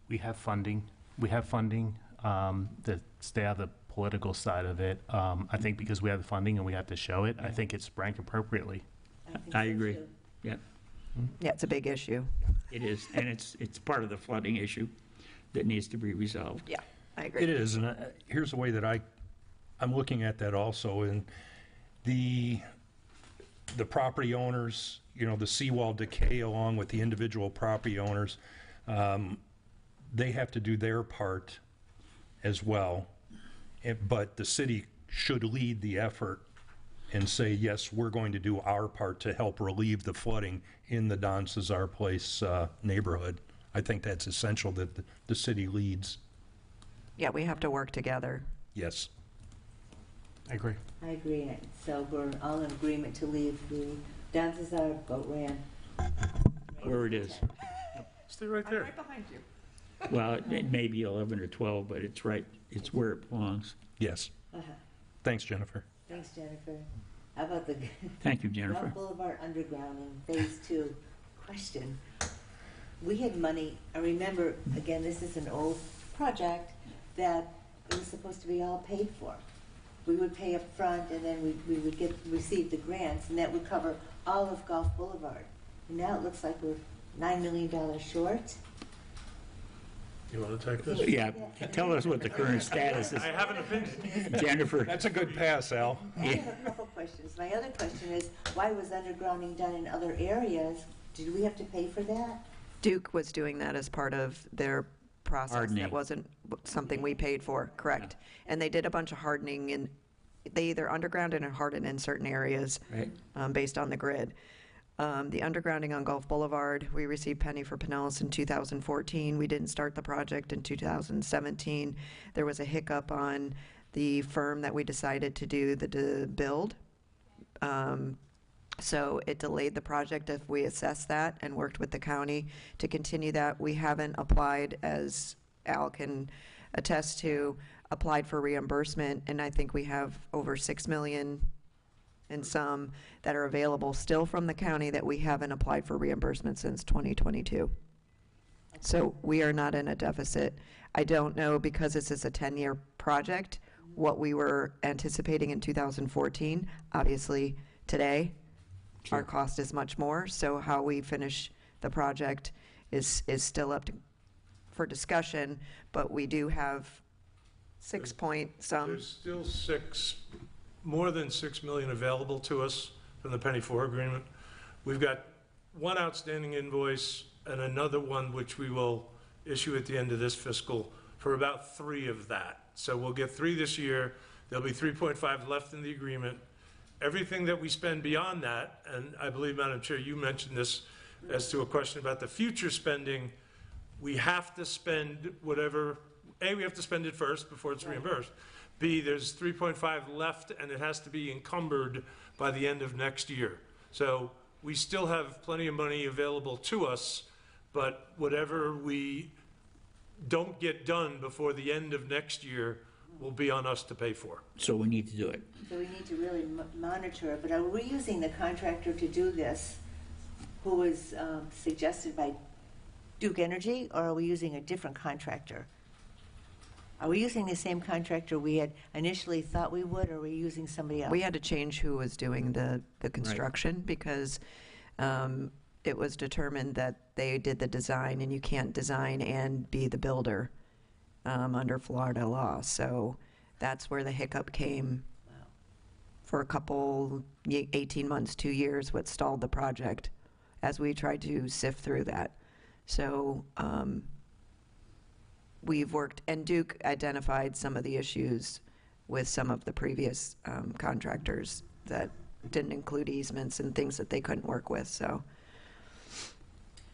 We have funding. We have funding to stay out of the political side of it. I think because we have the funding and we have to show it, I think it's ranked appropriately. I agree. Yeah, Yeah, it's a big issue. it is, and it's part of the flooding issue that needs to be resolved. Yeah, I agree. It is, and here's the way that I'm looking at that also, and the property owners, you know, the seawall decay along with the individual property owners, they have to do their part as well, but the city should lead the effort and say, yes, we're going to do our part to help relieve the flooding in the Don Cesar Place neighborhood. I think that's essential that the city leads. Yeah, we have to work together. Yes. I agree. I agree. So we're all in agreement to leave the Don Cesar boat ramp. Where it is. Stay right there. behind you. Well, it may be 11 or 12, but it's right, it's where it belongs. Yes. Uh-huh. Thanks, Jennifer. Thanks, Jennifer. How about the Thank you, Jennifer. Gulf Boulevard undergrounding, phase 2? Question. We had money, I remember, again, this is an old project, that it was supposed to be all paid for. We would pay up front, and then we would receive the grants, and that would cover all of Gulf Boulevard. And now it looks like we're $9 million short. You want to take this? Yeah, tell us what the current status is, I have an opinion. Jennifer. That's a good pass, Al. I have a couple questions. My other question is, why was undergrounding done in other areas? Did we have to pay for that? Duke was doing that as part of their process. Hardening. That wasn't something we paid for, correct? And they did a bunch of hardening, and they either undergrounded and hardened in certain areas Right. based on the grid. The undergrounding on Gulf Boulevard, we received penny for Pinellas in 2014. We didn't start the project in 2017. There was a hiccup on the firm that we decided to do the build. So it delayed the project. If we assessed that and worked with the county to continue that, we haven't applied, as Al can attest to, applied for reimbursement, and I think we have over $6 million and some that are available still from the county that we haven't applied for reimbursement since 2022. So we are not in a deficit. I don't know, because this is a 10-year project, what we were anticipating in 2014. Obviously, today, our cost is much more, so how we finish the project is still up for discussion, but we do have 6 point some. There's still more than $6 million available to us from the Penny 4 agreement. We've got one outstanding invoice and another one which we will issue at the end of this fiscal for about 3 of that. So we'll get 3 this year. There'll be 3.5 left in the agreement. everything that we spend beyond that, and I believe, Madam Chair, you mentioned this as to a question about the future spending, we have to spend whatever, A, we have to spend it first before it's reimbursed. B, there's 3.5 left and it has to be encumbered by the end of next year. So we still have plenty of money available to us, but whatever we don't get done before the end of next year will be on us to pay for. So we need to do it. So we need to really monitor it, but are we using the contractor to do this, who was suggested by Duke Energy, or are we using a different contractor? Are we using the same contractor we had initially thought we would, or are we using somebody else? We had to change who was doing the construction because it was determined that they did the design, and you can't design and be the builder under Florida law. So that's where the hiccup came for a couple, 18 months, 2 years, what stalled the project as we tried to sift through that. So we've worked, and Duke identified some of the issues with some of the previous contractors that didn't include easements and things that they couldn't work with, so.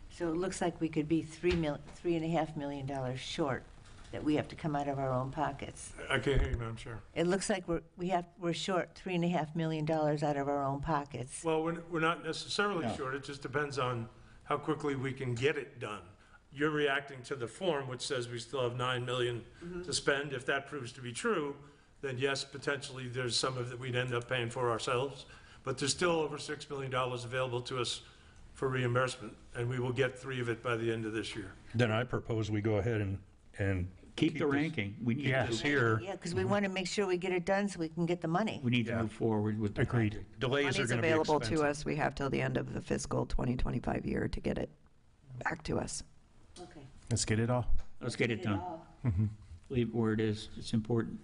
So it looks like we could be $3.5 million short that we have to come out of our own pockets. I can't hear you, Madam Chair. It looks like we're short $3.5 million out of our own pockets. Well, we're not necessarily No. short, it just depends on how quickly we can get it done. You're reacting to the form, which says we still have 9 million to spend. If that proves to be true, then yes, potentially there's some of it we'd end up paying for ourselves. But there's still over $6 million available to us for reimbursement, and we will get 3 of it by the end of this year. Then I propose we go ahead and Keep the this- ranking. We need Yeah. to, this here. Yeah, because we want to make sure we get it done so we can get the money. we need to Yeah. move forward with the Agreed. project. Delays are Money's going to be available expensive. to us. We have till the end of the fiscal 2025 year to get it back to us. Okay. Let's get it all. Let's get it done. all. Leave it where it is. It's important.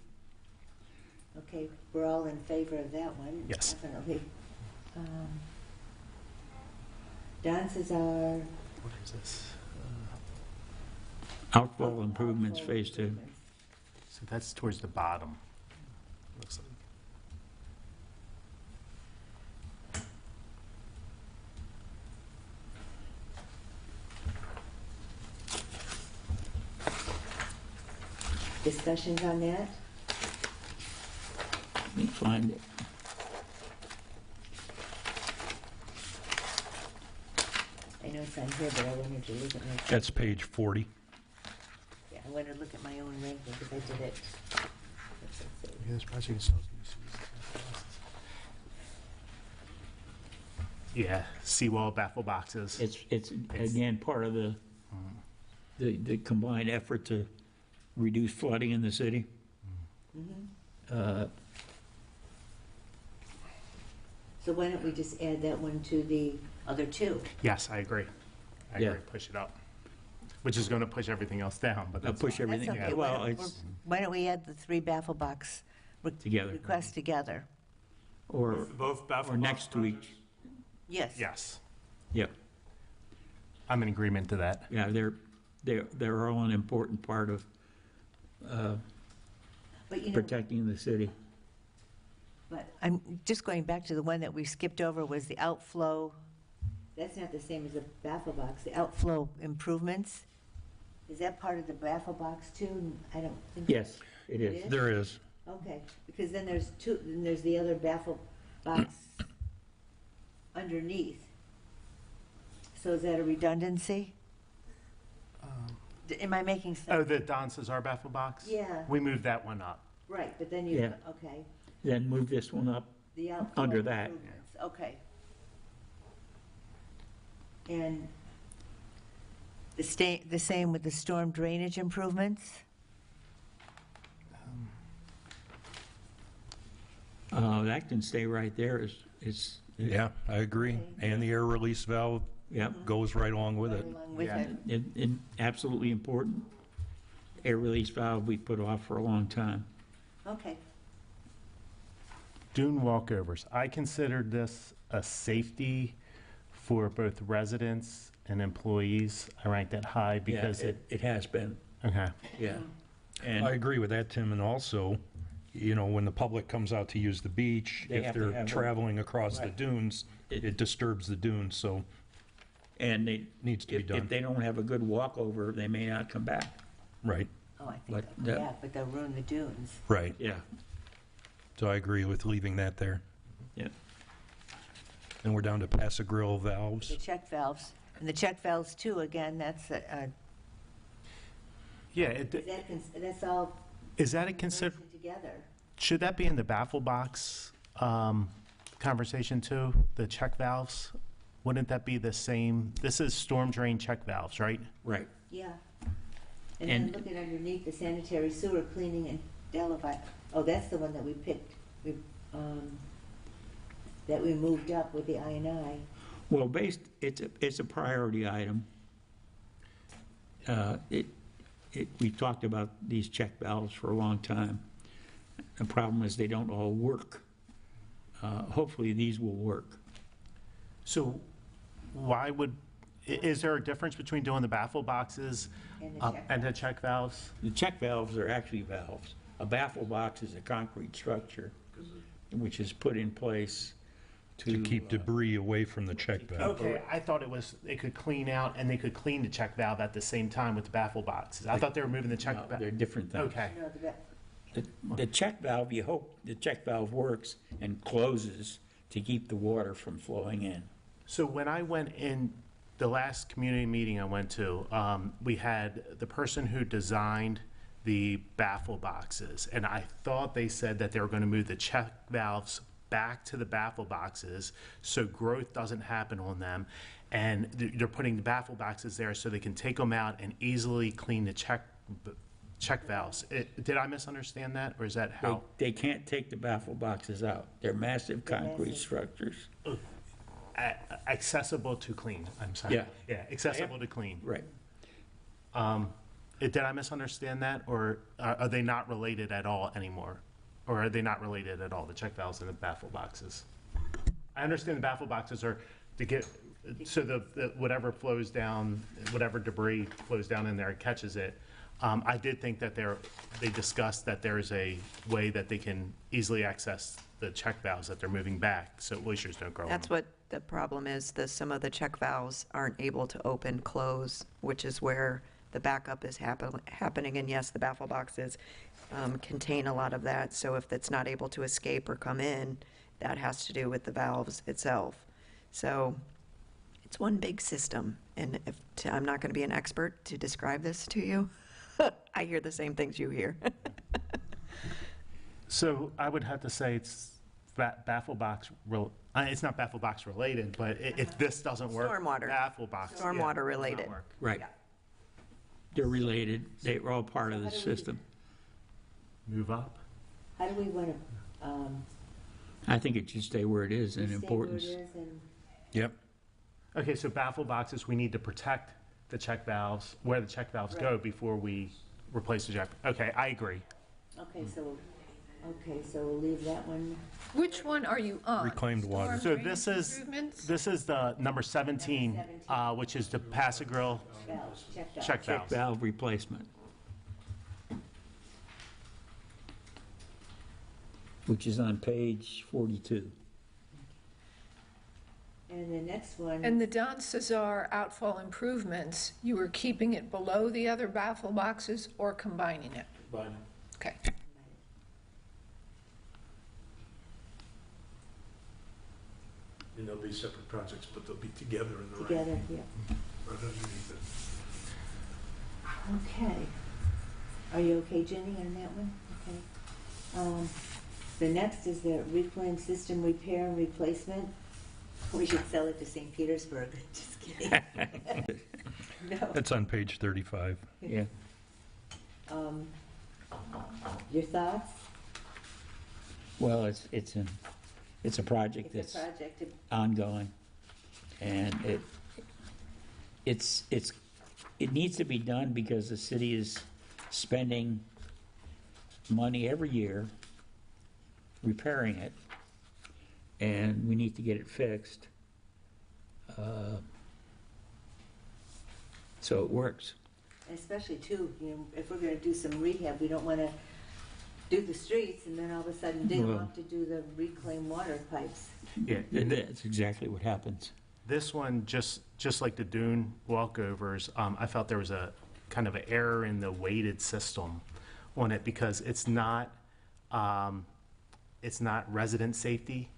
Okay, we're all in favor of that one. Yes. Definitely. Don Cesar. What is this? Outfall improvements, phase 2. So that's towards the bottom. Looks like. Discussions on that? Let me find it. I know it's on here, but I wanted to look at my, That's page 40. yeah, I wanted to look at my own ranking because I did it. Let's see. Yeah, this project is still. Yeah, seawall baffle boxes. It's again, part of the combined effort to reduce flooding in the city. So why don't we just add that one to the other two? Yes, I agree. I Yeah. agree. Push it up, which is going to push everything else down. But that's Push fine. everything, That's okay. well, it's Why don't we add the 3 baffle box together. requests together? Or, Both baffle or box next to each. projects. Yes. Yes, Yep, I'm in agreement to that. yeah, they're all an important part of But you know, protecting the city. but I'm just going back to the one that we skipped over was the outflow. That's not the same as the baffle box, the outflow improvements. Is that part of the baffle box too? I don't think. Yes, it It is. is? There is. Okay, because then there's then there's the other baffle box underneath. So is that a redundancy? Am I making sense? Oh, the Don Cesar baffle box? Yeah. We moved that one up. Right, but then you, Yeah. okay, Then move this one up. the outflow Under that. improvements, okay. And the same with the storm drainage improvements? That can stay right there. It's, Yeah, I agree. Okay. And the air release valve yep, goes right along with Right it. along with Yeah. it. absolutely important. Air release valve we put off for a long time. Okay, Dune walkovers. I considered this a safety for both residents and employees. I ranked that high because Yeah, it has been, okay. yeah. I And agree with that, Tim, and also, you know, when the public comes out to use the beach, They if have to they're have a- traveling across the Right. dunes, it disturbs the dunes, so And they, needs to be done. if they don't have a good walkover, they may not come back. Right, Oh, I think, But yeah, but they'll ruin the dunes. right. Yeah. So I agree with leaving that there. Yeah. And we're down to pass-a-grill valves. The check valves. And the check valves too, again, that's, Yeah, that's all is that a consider, merging together. should that be in the baffle box conversation too, the check valves? Wouldn't that be the same, this is storm drain check valves, right? Right. Yeah. And then And- looking underneath, the sanitary sewer cleaning and Delaware, oh, that's the one that we picked, that we moved up with the I&I. Well, it's a priority item. We've talked about these check valves for a long time. The problem is they don't all work. Hopefully, these will work. So why would, is there a difference between doing the baffle boxes And the check and the check valves? The check valves are actually valves. A baffle box is a concrete structure which is put in place To keep debris away from the check valve. Okay, I thought it was, it could clean out and they could clean the check valve at the same time with the baffle boxes. I thought they were moving the check No, valve. they're different things. Okay, No, The check valve, you hope the check valve works and closes to keep the water from flowing in. so when I went in, the last community meeting I went to, we had the person who designed the baffle boxes, and I thought they said that they were gonna move the check valves back to the baffle boxes so growth doesn't happen on them. And they're putting the baffle boxes there so they can take them out and easily clean the check valves. Did I misunderstand that, or is that how? They can't take the baffle boxes out. They're massive concrete structures. Accessible to clean, I'm sorry. Yeah. Yeah, accessible to clean. Right. Did I misunderstand that, or are they not related at all anymore? Or are they not related at all, the check valves and the baffle boxes? I understand the baffle boxes are to get, so the whatever flows down, whatever debris flows down in there and catches it. I did think that they discussed that there is a way that they can easily access the check valves that they're moving back, so oysters don't grow on That's them. what the problem is, some of the check valves aren't able to open, close, which is where the backup is happening. And yes, the baffle boxes contain a lot of that, so if it's not able to escape or come in, that has to do with the valves itself. So it's one big system, and I'm not going to be an expert to describe this to you. I hear the same things you hear. So I would have to say it's baffle box, it's not baffle box related, but if this doesn't work. Stormwater. Baffle box. yeah, Stormwater will not related. work. Right. They're related. They're all part of the system. Move up. How do we want to, I think it should stay where it is in stay where it importance. is and Yep, Okay, so baffle boxes, we need to protect the check valves, where the check valves go before we replace the check. Okay, I agree. Okay, so we'll leave that one. Which one are you on? Reclaimed water. So Storm drainage improvements? this is the number 17, which is the pass-a-grill Valves, check valves. check Check valves. valve replacement. Which is on page 42. And the next one. And the Don Cesar outfall improvements, you were keeping it below the other baffle boxes or combining it? Okay. And they'll be separate projects, but they'll be together in the range. Together, yeah. Right underneath it. Okay. Are you okay, Jenny, on that one? Okay. The next is the reclaim system repair and replacement. We should sell it to St. Petersburg. Just kidding. No. that's on page 35. Yeah. Your thoughts? Well, it's a project It's that's a project. ongoing, and it needs to be done because the city is spending money every year repairing it, and we need to get it fixed. So it works. Especially too, you know, if we're gonna do some rehab, we don't wanna do the streets and then all of a sudden dig them Well- up to do the reclaimed water pipes. Yeah, That's exactly what happens. this one, just like the dune walkovers, I felt there was a kind of an error in the weighted system on it because it's not resident safety,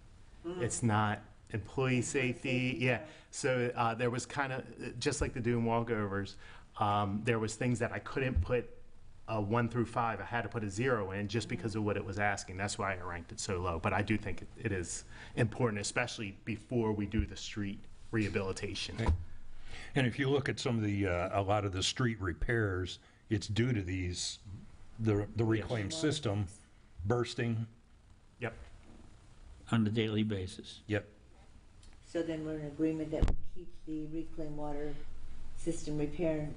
it's not employee safety, yeah. So there was kind of, just like the dune walkovers, there was things that I couldn't put a 1 through 5. I had to put a 0 in just because of what it was asking. That's why I ranked it so low. But I do think it is important, especially before we do the street rehabilitation. Right. And if you look at some of the, a lot of the street repairs, it's due to these, the reclaimed system bursting. Yep. On a daily basis. Yep. So then we're in agreement that we keep the reclaimed water system repair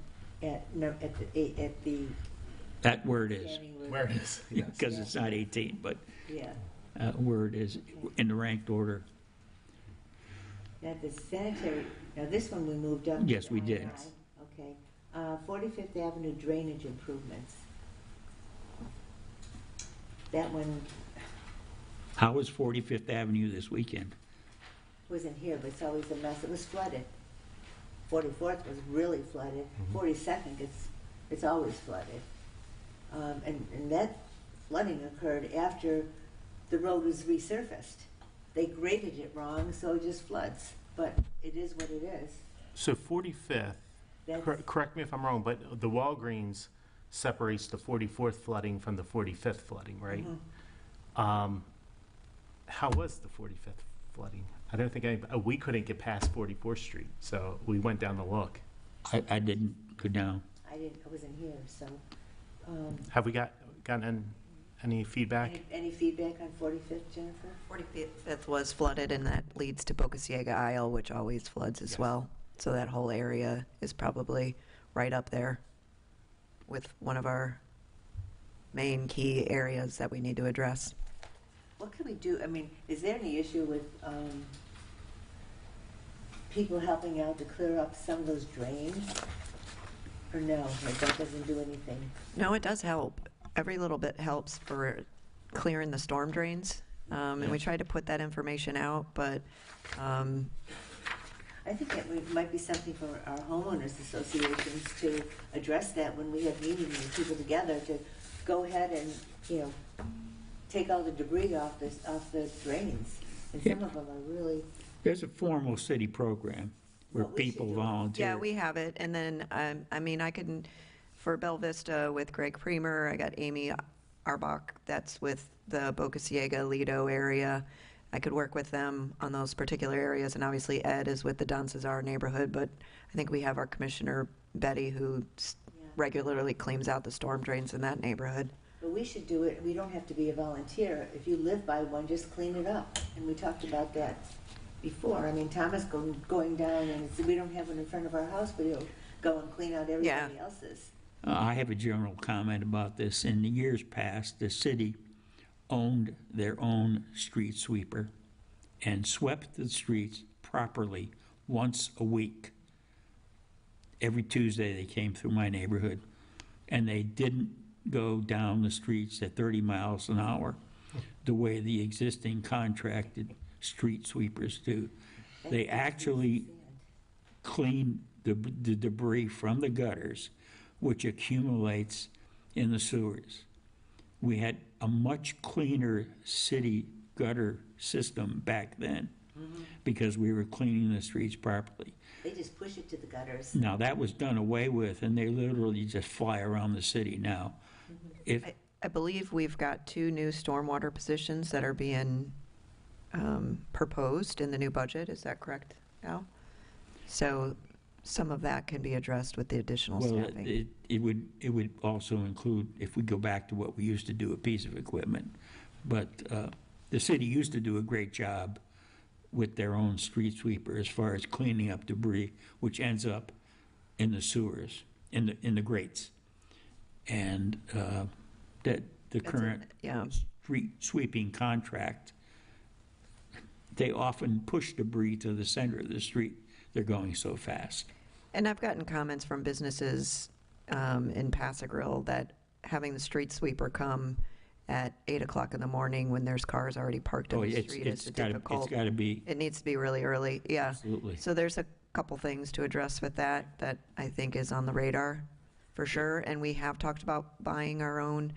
at the That word is, county road. Where it is. Yes. because it's not 18, but Yeah. where it is in the ranked order. Now the sanitary, now this one we moved up. Yes, to we did. I. Okay. 45th Avenue drainage improvements. That one How was 45th Avenue this weekend? wasn't here, but it's always a mess. It was flooded. 44th was really flooded. 42nd, it's always flooded. And that flooding occurred after the road was resurfaced. They graded it wrong, so it just floods. But it is what it is. So 45th, That's, correct me if I'm wrong, but the Walgreens separates the 44th flooding from the 45th flooding, right? How was the 45th flooding? I don't think we couldn't get past 44th Street, so we went down to look. I didn't go down. I wasn't here, so. Have we gotten any feedback? Any feedback on 45th, Jennifer? 45th was flooded, and that leads to Bocasiega Isle, which always floods as Yes. well. So that whole area is probably right up there with one of our main key areas that we need to address. What can we do? I mean, is there any issue with people helping out to clear up some of those drains? Or no, like that doesn't do anything? No, it does help. Every little bit helps for clearing the storm drains. And we tried to put that information out, but I think that might be something for our homeowners associations to address that when we have meetings and people together to go ahead and, take all the debris off the drains. And some of them are really, There's a formal city program where Well, we should people do it. volunteer. yeah, we have it. And then, I can, for Bell Vista with Greg Premer, I got Amy Arbach, that's with the Bocasiega, Lido area. I could work with them on those particular areas, and obviously Ed is with the Don Cesar neighborhood, but I think we have our Commissioner Betty, who yeah. regularly cleans out the storm drains in that neighborhood. But we should do it. We don't have to be a volunteer. If you live by one, just clean it up. And we talked about that before. I mean, Thomas going down and we don't have one in front of our house, but he'll go and clean out everybody else's. I have a general comment about this. In the years past, the city owned their own street sweeper and swept the streets properly once a week. Every Tuesday they came through my neighborhood, and they didn't go down the streets at 30 miles an hour the way the existing contracted street sweepers do. They actually clean the debris from the gutters, which accumulates in the sewers. We had a much cleaner city gutter system back then because we were cleaning the streets properly. They just push it to the gutters. Now, that was done away with, and they literally just fly around the city now. If, I believe we've got 2 new stormwater positions that are being proposed in the new budget. Is that correct, Al? So some of that can be addressed with the additional well, staffing. it would also include, if we go back to what we used to do, a piece of equipment. But the city used to do a great job with their own street sweeper as far as cleaning up debris, which ends up in the sewers, in the grates. And that the current yeah. street sweeping contract, they often push debris to the center of the street. They're going so fast. And I've gotten comments from businesses in Pass-a-Grille that having the street sweeper come at 8 o'clock in the morning when there's cars already parked in Oh, the it's street is difficult. got to be, It needs to be really early, yeah. absolutely. So there's a couple things to address with that I think is on the radar, for sure. And we have talked about buying our own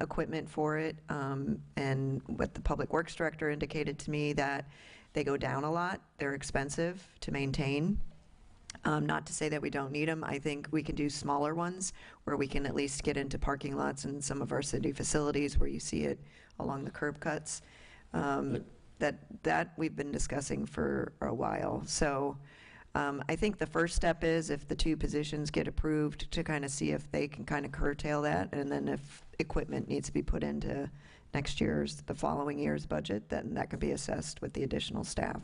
equipment for it. And what the Public Works Director indicated to me, that they go down a lot. They're expensive to maintain. Not to say that we don't need them. I think we can do smaller ones where we can at least get into parking lots and some of our city facilities where you see it along the curb cuts. That we've been discussing for a while. So I think the first step is, if the two positions get approved, to kind of see if they can kind of curtail that, and then if equipment needs to be put into the following year's budget, then that could be assessed with the additional staff.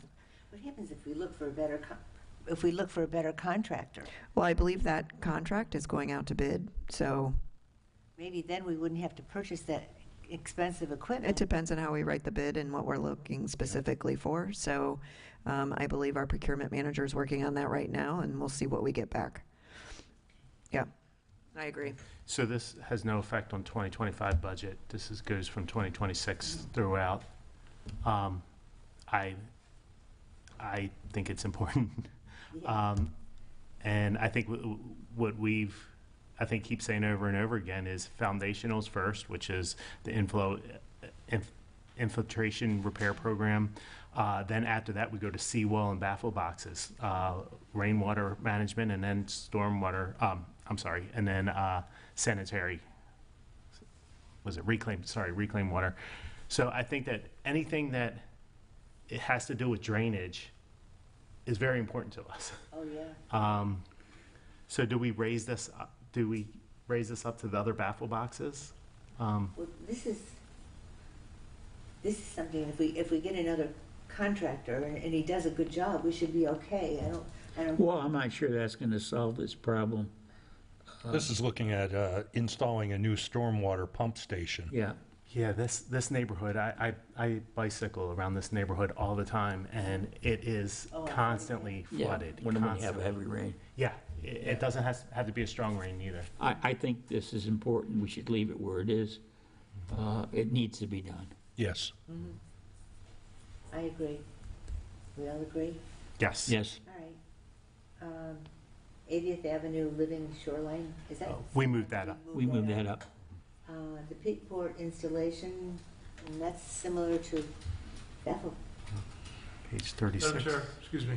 What happens if we look for a better contractor? Well, I believe that contract is going out to bid, so Maybe then we wouldn't have to purchase that expensive it equipment. depends on how we write the bid and what we're looking specifically for. So I believe our procurement manager is working on that right now, and we'll see what we get back. Yeah, I agree. So this has no effect on 2025 budget. Goes from 2026 throughout. I think it's important. Yeah. And I think what I think keep saying over and over again is foundationals first, which is the infiltration repair program. Then after that, we go to seawall and baffle boxes, rainwater management, and then stormwater, and then sanitary, reclaimed water. So I think that anything that it has to do with drainage is very important to us. Oh, yeah. So do we raise this up to the other baffle boxes? Well, this is something, if we get another contractor and he does a good job, we should be okay. I don't. Well, I'm not sure that's going to solve this problem. This is looking at installing a new stormwater pump station. Yeah. Yeah, this neighborhood, I bicycle around this neighborhood all the time, and it is constantly flooded. When we have constantly. heavy rain. Yeah, it doesn't have to be a strong rain either. I think this is important. We should leave it where it is. It needs to be done. Yes. Mhm. I agree. We all agree? Yes. Yes. All right. 80th Avenue Living Shoreline, is that? We moved that up. We moved that up. The peak port installation, and that's similar to Bethel. Page 36. Madam Chair, excuse me.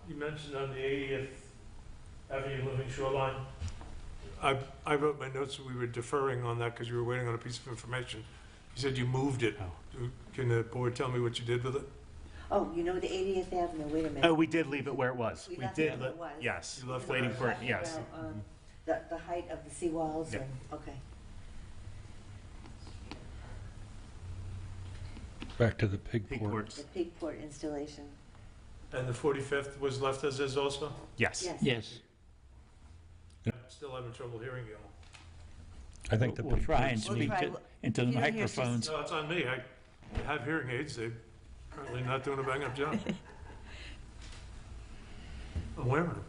You mentioned on the 80th Avenue Living Shoreline. I wrote my notes that we were deferring on that because you were waiting on a piece of information. You said you moved it. Can the board tell me what you did with it? Oh, the 80th Avenue, wait a minute. Oh, we did leave it where it was. We left it where it was. Yes, You left it waiting there. for it, Talking yes. about, the height of the seawalls Yeah. and, okay. Back to the pig Pig port. ports. The peak port installation, And the 45th was left as is also? Yes. yes. Yes. I'm still having trouble hearing you all. I think the We'll pig try and ports- We'll speak try. into the If you don't hear us, microphones. No, it's on me. I have hearing aids. They're apparently not doing a bang-up job. I'm wearing them.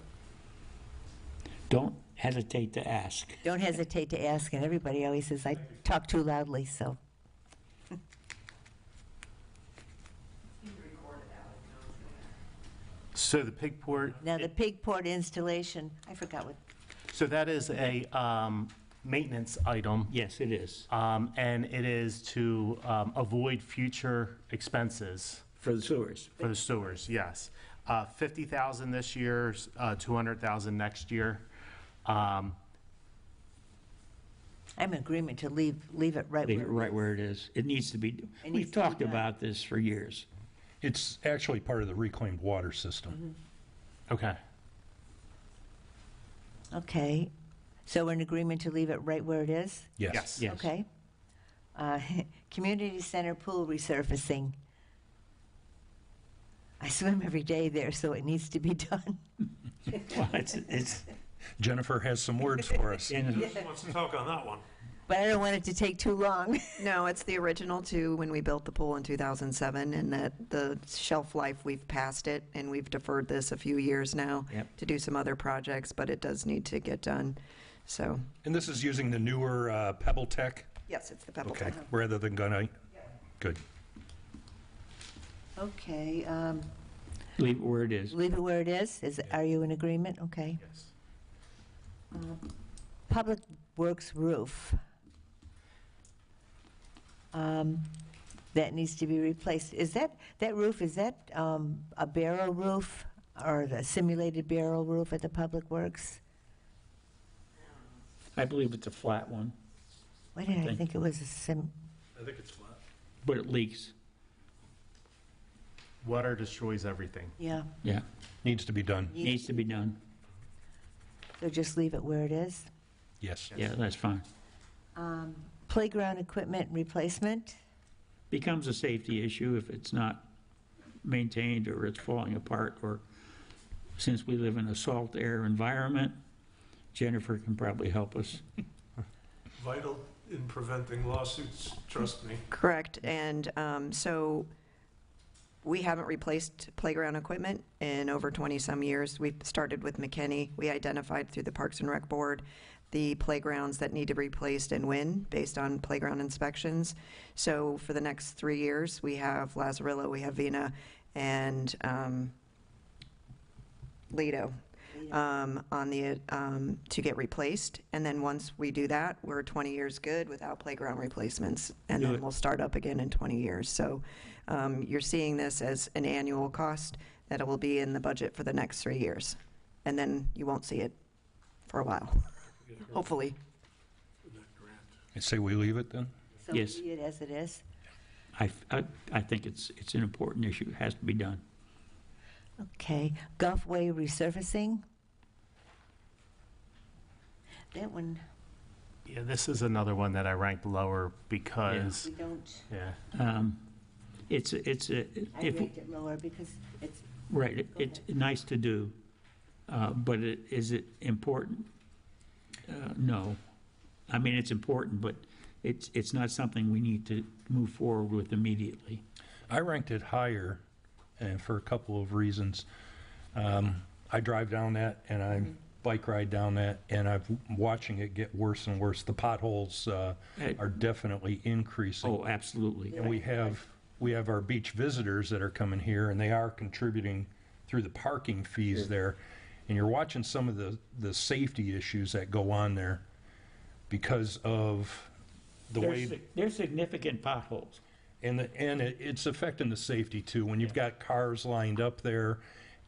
Don't hesitate to ask. Don't hesitate to ask, and everybody always says I talk too loudly, so. So the pig port, Now, the pig port installation, I forgot what, so that is a maintenance item. Yes, it is. And it is to avoid future expenses For the sewers. for the sewers, yes. 50,000 this year, 200,000 next year. I'm in agreement to leave it right Leave it where right where it is. It needs to be, It needs we've to be talked done. about this for years. It's actually part of the reclaimed water system. Okay. Okay, so we're in agreement to leave it right where it is? Yes. Yes. Okay. Community center pool resurfacing. I swim every day there, so it needs to be done. Well, it's Jennifer has some words for us. in, Who wants to talk on that one? But I don't want it to take too long. No, it's the original to when we built the pool in 2007, and that the shelf life, we've passed it, and we've deferred this a few years now Yep. to do some other projects, but it does need to get done, so. And this is using the newer Pebble Tech Yes, it's the pebble Okay, pile. rather than gunite? Good. Okay, Leave it where it is. leave it where it is? Are you in agreement? Okay. Yes. Public Works roof. That needs to be replaced. Is that roof, is that a barrel roof or the simulated barrel roof at the Public Works? I believe it's a flat one, Why did I Thank think it was I think it's flat. but it leaks. Water destroys everything. yeah, Yeah, Needs to be done. needs to be done. so just leave it where it is? Yes. Yeah, that's fine. Playground equipment replacement? Becomes a safety issue if it's not maintained or it's falling apart, or since we live in a salt air environment, Jennifer can probably help us. Vital in preventing lawsuits, trust me. Correct, and so we haven't replaced playground equipment in over 20-some years. We started with McKinney. We identified through the Parks and Rec Board the playgrounds that need to be replaced and when, based on playground inspections. So for the next 3 years, we have Lazarillo, we have Vina, and Lido on the, to get replaced. And then once we do that, we're 20 years good without playground replacements. And Do then it. we'll start up again in 20 years. So you're seeing this as an annual cost that it will be in the budget for the next 3 years. And then you won't see it for a while, hopefully. I say we leave it then? So Yes. leave it as it is? I think it's an important issue, it has to be done. Okay, Gulfway resurfacing? That one, Yeah, this is another one that I ranked lower because, we don't, yeah. It's a, I if, ranked it lower because it's, right, it's nice to do, but is it important? No. I mean, it's important, but it's not something we need to move forward with immediately. I ranked it higher, and for a couple of reasons. I drive down that, and I bike ride down that, and I'm watching it get worse and worse. The potholes are definitely increasing. Oh, absolutely. And we have our beach visitors that are coming here, and they are contributing through the parking fees there. And you're watching some of the safety issues that go on there because of the way. There's significant potholes. And it's affecting the safety too. When you've got cars lined up there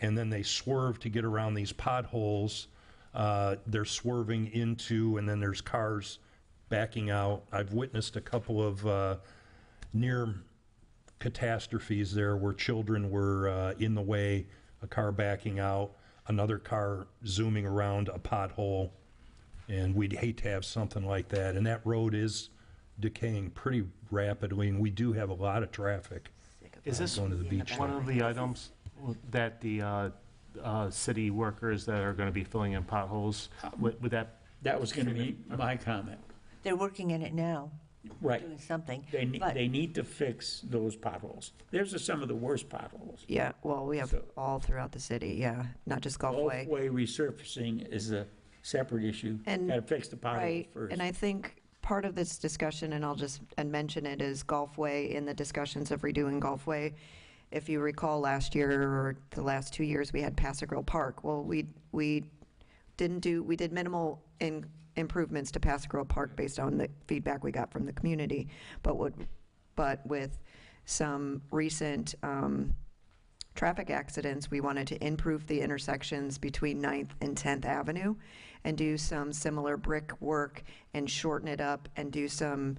and then they swerve to get around these potholes, they're swerving into, and then there's cars backing out. I've witnessed a couple of near catastrophes there where children were in the way, a car backing out, another car zooming around a pothole. And we'd hate to have something like that. And that road is decaying pretty rapidly, and we do have a lot of traffic Is this going to the beach. one of the items that the city workers that are going to be filling in potholes, would that, That was going to be my comment. they're working in it now, Right. doing something. They but- need to fix those potholes. Those are some of the worst potholes. Yeah, well, we have So- all throughout the city, yeah, not just Gulfway. Gulfway resurfacing is a separate issue. And- Got to fix the potholes Right, first. and I think part of this discussion, and I'll just mention it, is Gulfway, in the discussions of redoing Gulfway. If you recall last year, or the last 2 years, we had Paso Grill Park. Well, we did minimal improvements to Paso Grill Park based on the feedback we got from the community. But with some recent traffic accidents, we wanted to improve the intersections between 9th and 10th Avenue and do some similar brick work and shorten it up and do some,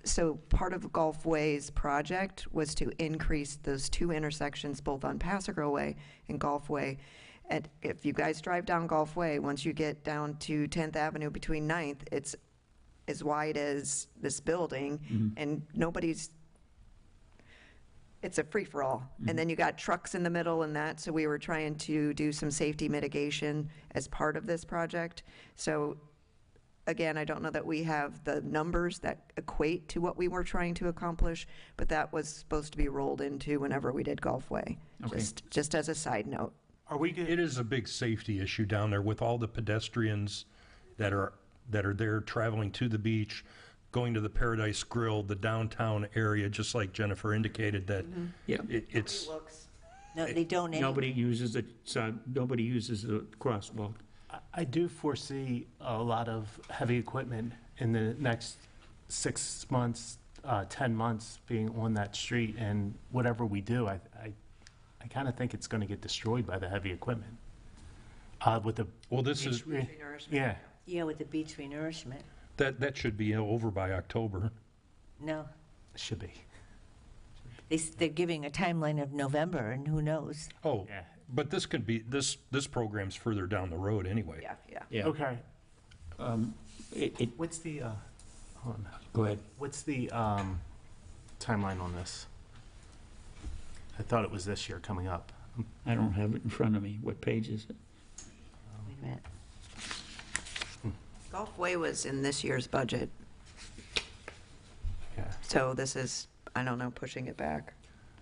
so part of Gulfway's project was to increase those two intersections, both on Paso Grill Way and Gulfway. And if you guys drive down Gulfway, once you get down to 10th Avenue between 9th, it's as wide as this building, and it's a free-for-all. And then you got trucks in the middle and that, so we were trying to do some safety mitigation as part of this project. So, again, I don't know that we have the numbers that equate to what we were trying to accomplish, but that was supposed to be rolled into whenever we did Gulfway, Okay. just as a side note. are we good? It is a big safety issue down there with all the pedestrians that are there traveling to the beach, going to the Paradise Grill, the downtown area, just like Jennifer indicated, that Yeah. it's, No, they don't. Nobody uses the crosswalk. I do foresee a lot of heavy equipment in the next 6 months, 10 months being on that street, and whatever we do, I kind of think it's going to get destroyed by the heavy equipment. With the well, this is, yeah, Yeah, with the beach renourishment. that should be over by October. No, it should be. they're giving a timeline of November, and who knows? Oh, Yeah. but this could be, this program's further down the road anyway. Yeah. Yeah. Okay. It, What's the hold on. go ahead. What's the timeline on this? I thought it was this year coming up. I don't have it in front of me. What page is it? Wait a minute. Golf Way was in this year's budget, Yeah. so this is, I don't know, pushing it back.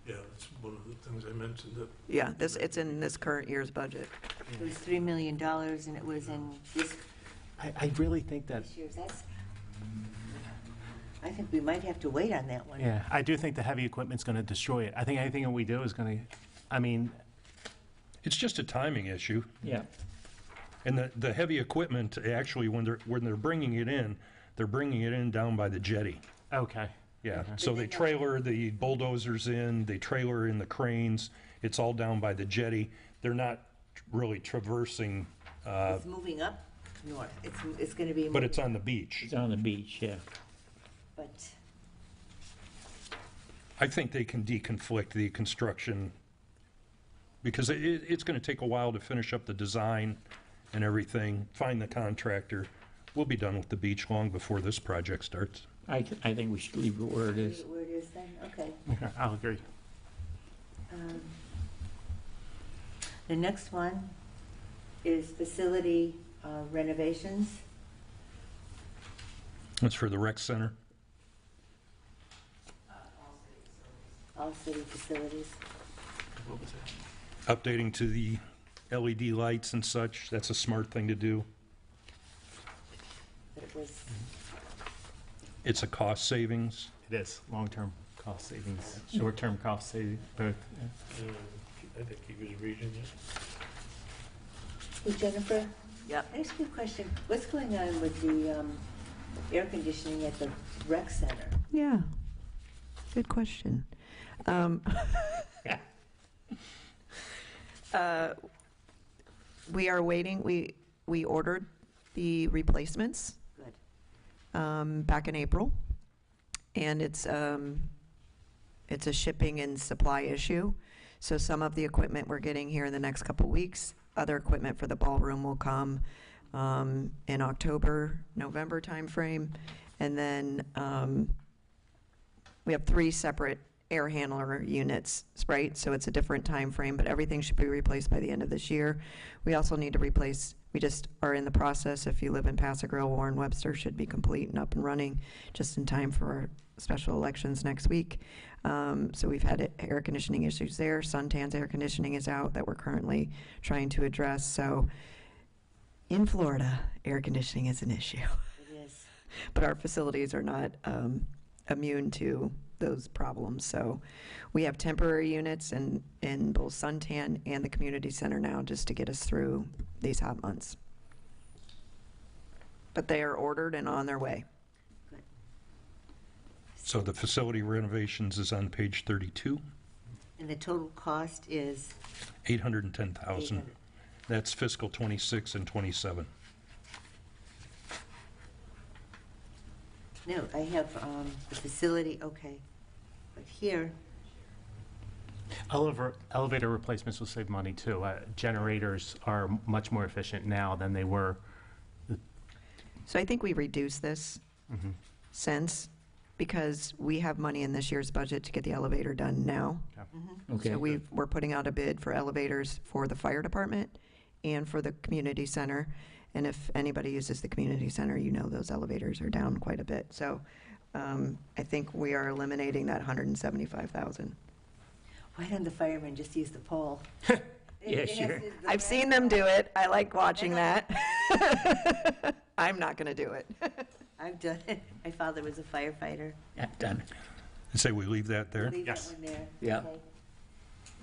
Yeah, that's one of the things I mentioned, that Yeah, it's in this current year's budget. It was $3 million, and it was in this I really think that. year's. I think we might have to wait on that one. Yeah, I do think the heavy equipment's going to destroy it. I think anything that we do is going to. I mean, It's just a timing issue. Yeah. And the heavy equipment, actually, when they're bringing it in, they're bringing it in down by the jetty. okay. Yeah, so they trailer the bulldozers in, they trailer in the cranes, it's all down by the jetty. They're not really traversing, It's moving up north. It's going to be. but it's on the beach. It's on the beach, yeah. But I think they can deconflict the construction, because it's gonna take a while to finish up the design and everything, find the contractor. We'll be done with the beach long before this project starts. I think we should leave it where it is. where it is then? Okay. Okay, I'll agree. The next one is facility renovations. That's for the rec center. All city facilities. What was it? Updating to the LED lights and such, that's a smart thing to do. But it was, It's a cost savings. It is long-term cost savings, short-term cost savings, both. Yeah. I think he was reading it. hey, Jennifer, Yep. can I ask you a question? What's going on with the air conditioning at the rec center? Yeah, good question. We are waiting, we ordered the replacements Good. back in April, and it's a shipping and supply issue. So some of the equipment we're getting here in the next couple weeks. Other equipment for the ballroom will come in October, November timeframe. And then we have 3 separate air handler units, right? So it's a different time frame, but everything should be replaced by the end of this year. We also need to replace, we just are in the process, if you live in Paso Grill, Warren Webster should be complete and up and running just in time for our special elections next week. So we've had air conditioning issues there. Suntan's air conditioning is out that we're currently trying to address. So in Florida, air conditioning is an issue. It is. But our facilities are not immune to those problems. So we have temporary units in both Suntan and the community center now just to get us through these hot months. But they are ordered and on their way. So the facility renovations is on page 32, And the total cost is 810,000. 800. That's fiscal 26 and 27. No, I have the facility, okay. But here, Elevator replacements will save money too. Generators are much more efficient now than they were. So I think we reduced this since, because we have money in this year's budget to get the elevator done now. Okay. So we're putting out a bid for elevators for the fire department and for the community center. And if anybody uses the community center, you know those elevators are down quite a bit. So I think we are eliminating that 175,000. why don't the firemen just use the pole? Yeah, It has sure. to- the I've seen them do it. I like watching that. I'm not going to do it. I've done it. My father was a firefighter. I've done it. And say we leave that there? Leave that Yes. one there. Yeah.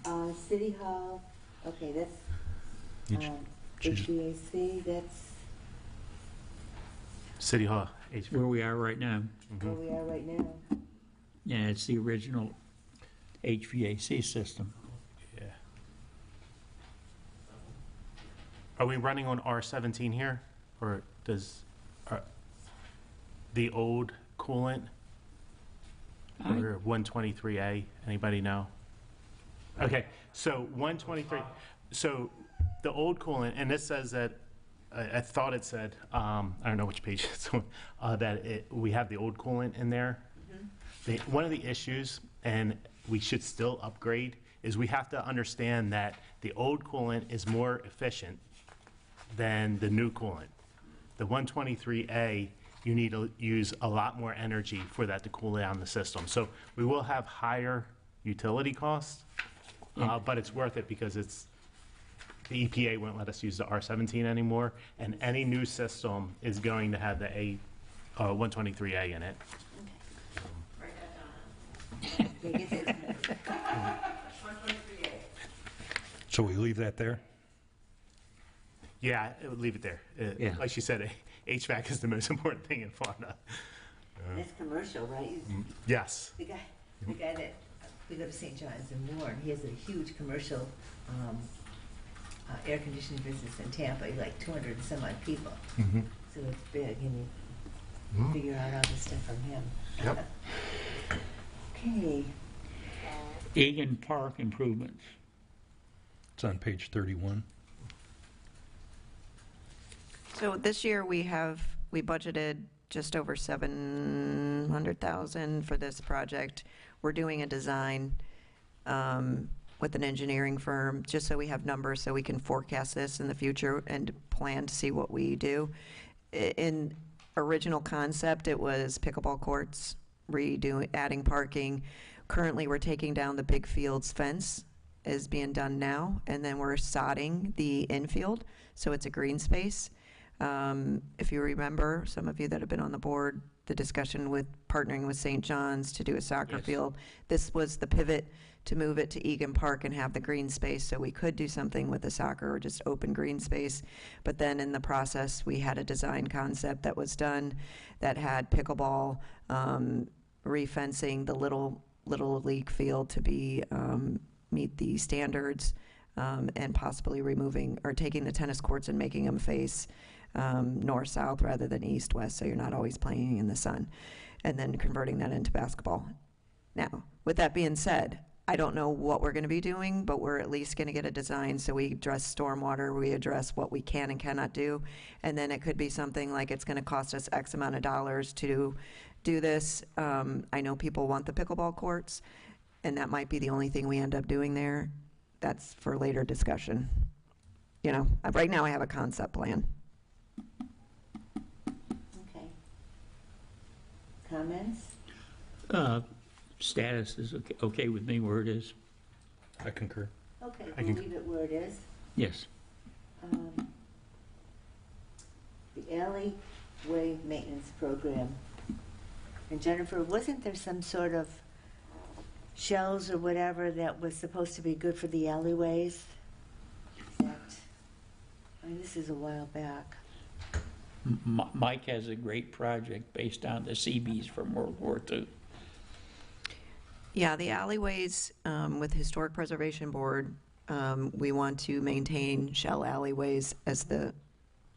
Okay. City Hall, okay, that's, She just- HVAC, that's City Hall, HVAC. Where we are right now. where we are right now. Yeah, it's the original HVAC system. Yeah. Are we running on R17 here, or does the old coolant or 123A? Anybody know? Okay, so 123. So the old coolant, and this says that I thought it said I don't know which page it's on, that we have the old coolant in there. One of the issues, and we should still upgrade, is we have to understand that the old coolant is more efficient than the new coolant. The 123A, you need to use a lot more energy for that to cool down the system. So we will have higher utility costs, but it's worth it because the EPA won't let us use the R17 anymore, and any new system is going to have the 123A in it. So we leave that there? Yeah, it would leave it there. Yeah. Like she said, HVAC is the most important thing in Florida. That's commercial, right? Yes. The guy that, we go to St. John's in Warren, he has a huge commercial air conditioning business in Tampa, like 200 and some odd people. So it's big, and you figure out all this stuff from him. Yep. Okay, Egan Park improvements. It's on page 31. So this year, we budgeted just over 700,000 for this project. We're doing a design with an engineering firm, just so we have numbers so we can forecast this in the future and plan to see what we do. In original concept, it was pickleball courts, adding parking. Currently, we're taking down the big fields fence, is being done now, and then we're sodding the infield, so it's a green space. If you remember, some of you that have been on the board, the discussion with partnering with St. John's to do a soccer field, this was the pivot to move it to Egan Park and have the green space, so we could do something with the soccer or just open green space. But then in the process, we had a design concept that was done that had pickleball, refencing the little league field to be meet the standards, and possibly removing or taking the tennis courts and making them face north-south rather than east-west, so you're not always playing in the sun, and then converting that into basketball. Now, with that being said, I don't know what we're going to be doing, but we're at least going to get a design so we address stormwater, we address what we can and cannot do, and then it could be something like it's going to cost us X amount of dollars to do this. I know people want the pickleball courts, and that might be the only thing we end up doing there. That's for later discussion. You know, right now I have a concept plan. okay. Comments? Status is okay with me where it is. I concur. Okay, I we'll can- leave it where it is. Yes. The alleyway maintenance program. And Jennifer, wasn't there some sort of shells or whatever that was supposed to be good for the alleyways? I mean, this is a while back. Mike has a great project based on the CBs from World War II. Yeah, the alleyways, with Historic Preservation Board, we want to maintain shell alleyways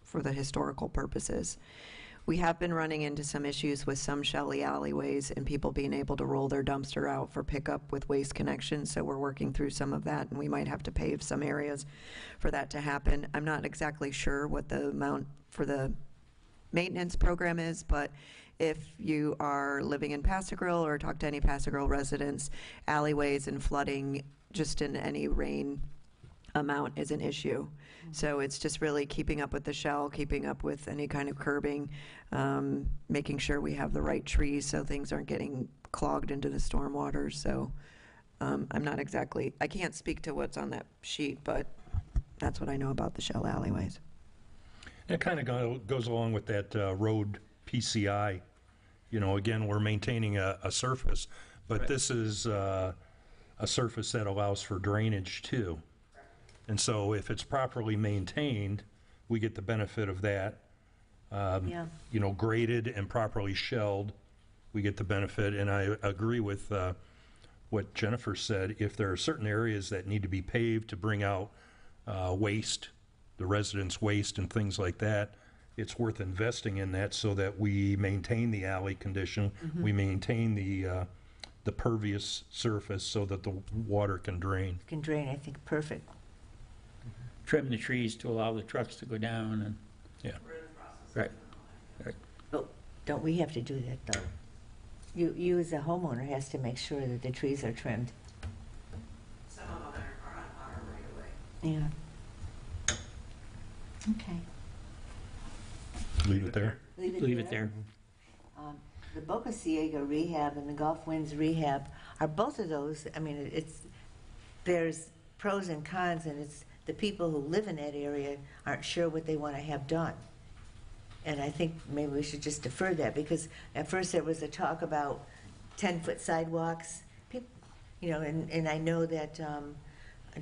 for the historical purposes. We have been running into some issues with some shelly alleyways and people being able to roll their dumpster out for pickup with Waste Connections, so we're working through some of that, and we might have to pave some areas for that to happen. I'm not exactly sure what the amount for the maintenance program is, but if you are living in Pass-a-Grille or talk to any Pass-a-Grille residents, alleyways and flooding just in any rain amount is an issue. So it's just really keeping up with the shell, keeping up with any kind of curbing, making sure we have the right trees so things aren't getting clogged into the stormwater. So I'm not exactly, I can't speak to what's on that sheet, but that's what I know about the shell alleyways. It kind of goes along with that road PCI, again, we're maintaining a surface, but Right. this is a surface that allows for drainage too. And so if it's properly maintained, we get the benefit of that. Yeah. Graded and properly shelled, we get the benefit. And I agree with what Jennifer said. If there are certain areas that need to be paved to bring out waste, the residents' waste and things like that, it's worth investing in that so that we maintain the alley condition, we maintain the pervious surface so that the water can drain. Can drain, I think, perfect. Trim the trees to allow the trucks to go down and, Yeah. right. But don't we have to do that, though? You as a homeowner has to make sure that the trees are trimmed. Some of them are on our right away. Yeah. Okay. Leave it there. Leave it there. The Boca Ciega rehab and the Gulf Winds rehab, are both of those, I mean, there's pros and cons, and it's the people who live in that area aren't sure what they want to have done. And I think maybe we should just defer that, because at first there was a talk about 10-foot sidewalks. And I know that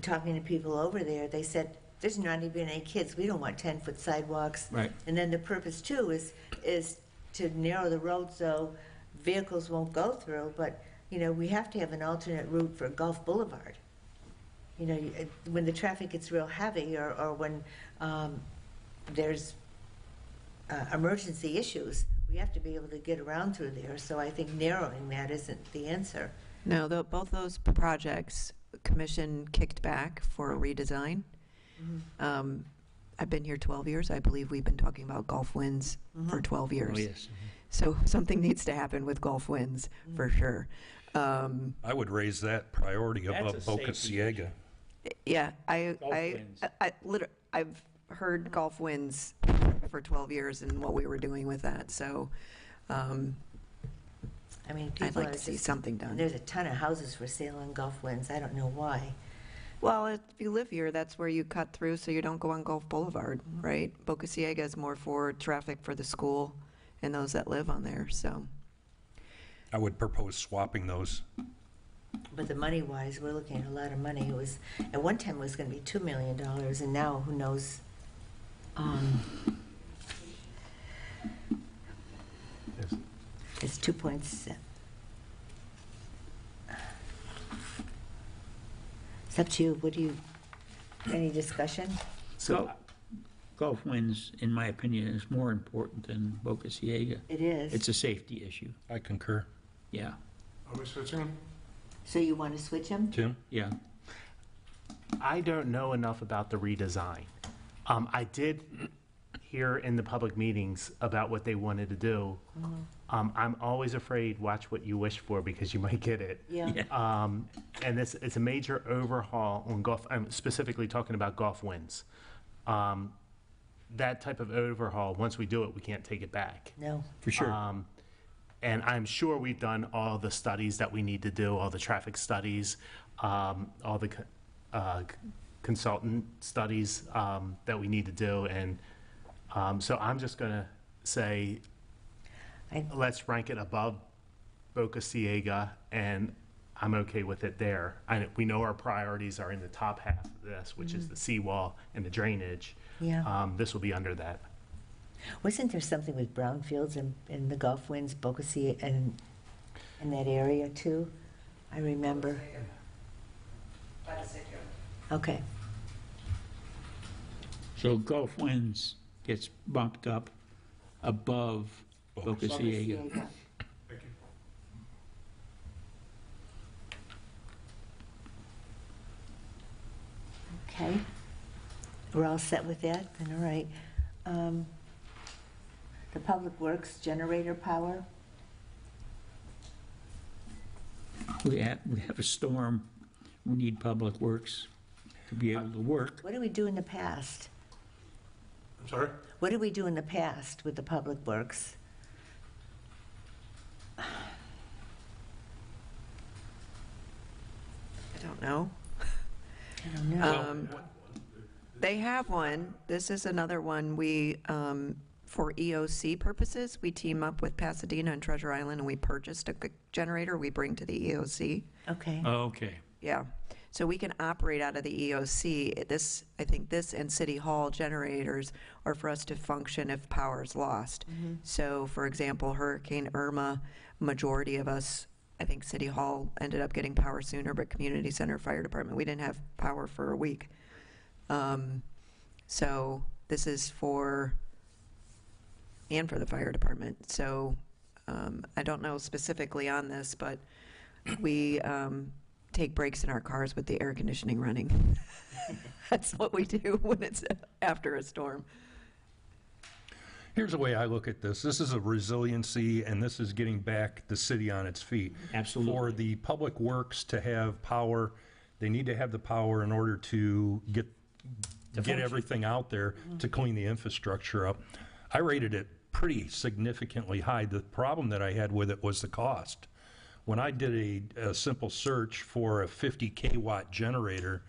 talking to people over there, they said, there's not even any kids, we don't want 10-foot sidewalks. Right. And then the purpose too is to narrow the road so vehicles won't go through, but, we have to have an alternate route for Gulf Boulevard. When the traffic gets real heavy or when there's emergency issues, we have to be able to get around through there. So I think narrowing that isn't the answer. No, both those projects, Commission kicked back for a redesign. I've been here 12 years. I believe we've been talking about Gulf Winds for 12 years. Oh, yes. So something needs to happen with Gulf Winds, for sure. I would raise that priority That's above a Boca safety Ciega. Yeah, Gulf Winds. I've heard Gulf Winds for 12 years and what we were doing with that. So I mean, I'd people like are to see just, something done. there's a ton of houses for sale on Gulf Winds. I don't know why. Well, if you live here, that's where you cut through so you don't go on Gulf Boulevard, right? Boca Ciega is more for traffic for the school and those that live on there, so. I would propose swapping those. But the money-wise, we're looking at a lot of money. It was, at one time, it was going to be $2 million, and now, who knows? It's 2.7. It's up to you. Any discussion? So, Gulf Winds, in my opinion, is more important than Boca Ciega. It is. It's a safety issue. I concur. Yeah, Are we switching them? So you want to switch them? Tim? yeah. I don't know enough about the redesign. I did hear in the public meetings about what they wanted to do. I'm always afraid, watch what you wish for, because you might get it. Yeah. And it's a major overhaul on Gulf, I'm specifically talking about Gulf Winds. That type of overhaul, once we do it, we can't take it back. No. For sure. And I'm sure we've done all the studies that we need to do, all the traffic studies, all the consultant studies that we need to do. And so I'm just going to say, let's rank it above Boca Ciega, and I'm okay with it there. We know our priorities are in the top half of this, which is the seawall and the drainage. Yeah. This will be under that. Wasn't there something with brownfields in the Gulf Winds, Boca Ciega, and in that area too? I remember. Okay. So Gulf Winds gets bumped up above Boca Ciega. Thank you. Okay. We're all set with that? Then all right. The Public Works generator power? We have a storm. We need Public Works to be able to work. What did we do in the past? I'm sorry? What did we do in the past with the Public Works? I don't know. I don't know. They have one. This is another one we for EOC purposes, we team up with Pasadena and Treasure Island, and we purchased a generator we bring to the EOC. Okay. Okay. Yeah, so we can operate out of the EOC. This, I think this and City Hall generators are for us to function if power is lost. So, for example, Hurricane Irma, majority of us, I think City Hall ended up getting power sooner, but Community Center Fire Department, we didn't have power for a week. So this is for the fire department. So I don't know specifically on this, but we take breaks in our cars with the air conditioning running. That's what we do when it's after a storm. Here's the way I look at this. This is a resiliency, and this is getting back the city on its feet. Absolutely. For the public works to have power, they need to have the power in order to get everything out there to clean the infrastructure up. I rated it pretty significantly high. The problem that I had with it was the cost. When I did a simple search for a 50 kW generator,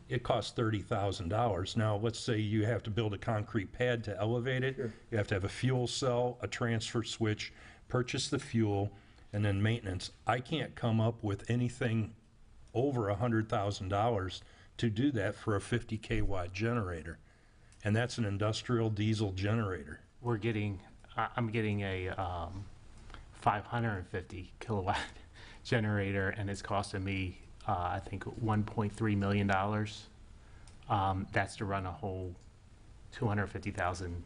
it cost $30,000. Now, let's say you have to build a concrete pad to elevate it. Sure. You have to have a fuel cell, a transfer switch, purchase the fuel, and then maintenance. I can't come up with anything over $100,000 to do that for a 50 kW generator. And that's an industrial diesel generator. I'm getting a 550 kilowatt generator, and it's costing me, I think, $1.3 million. That's to run a whole 250,000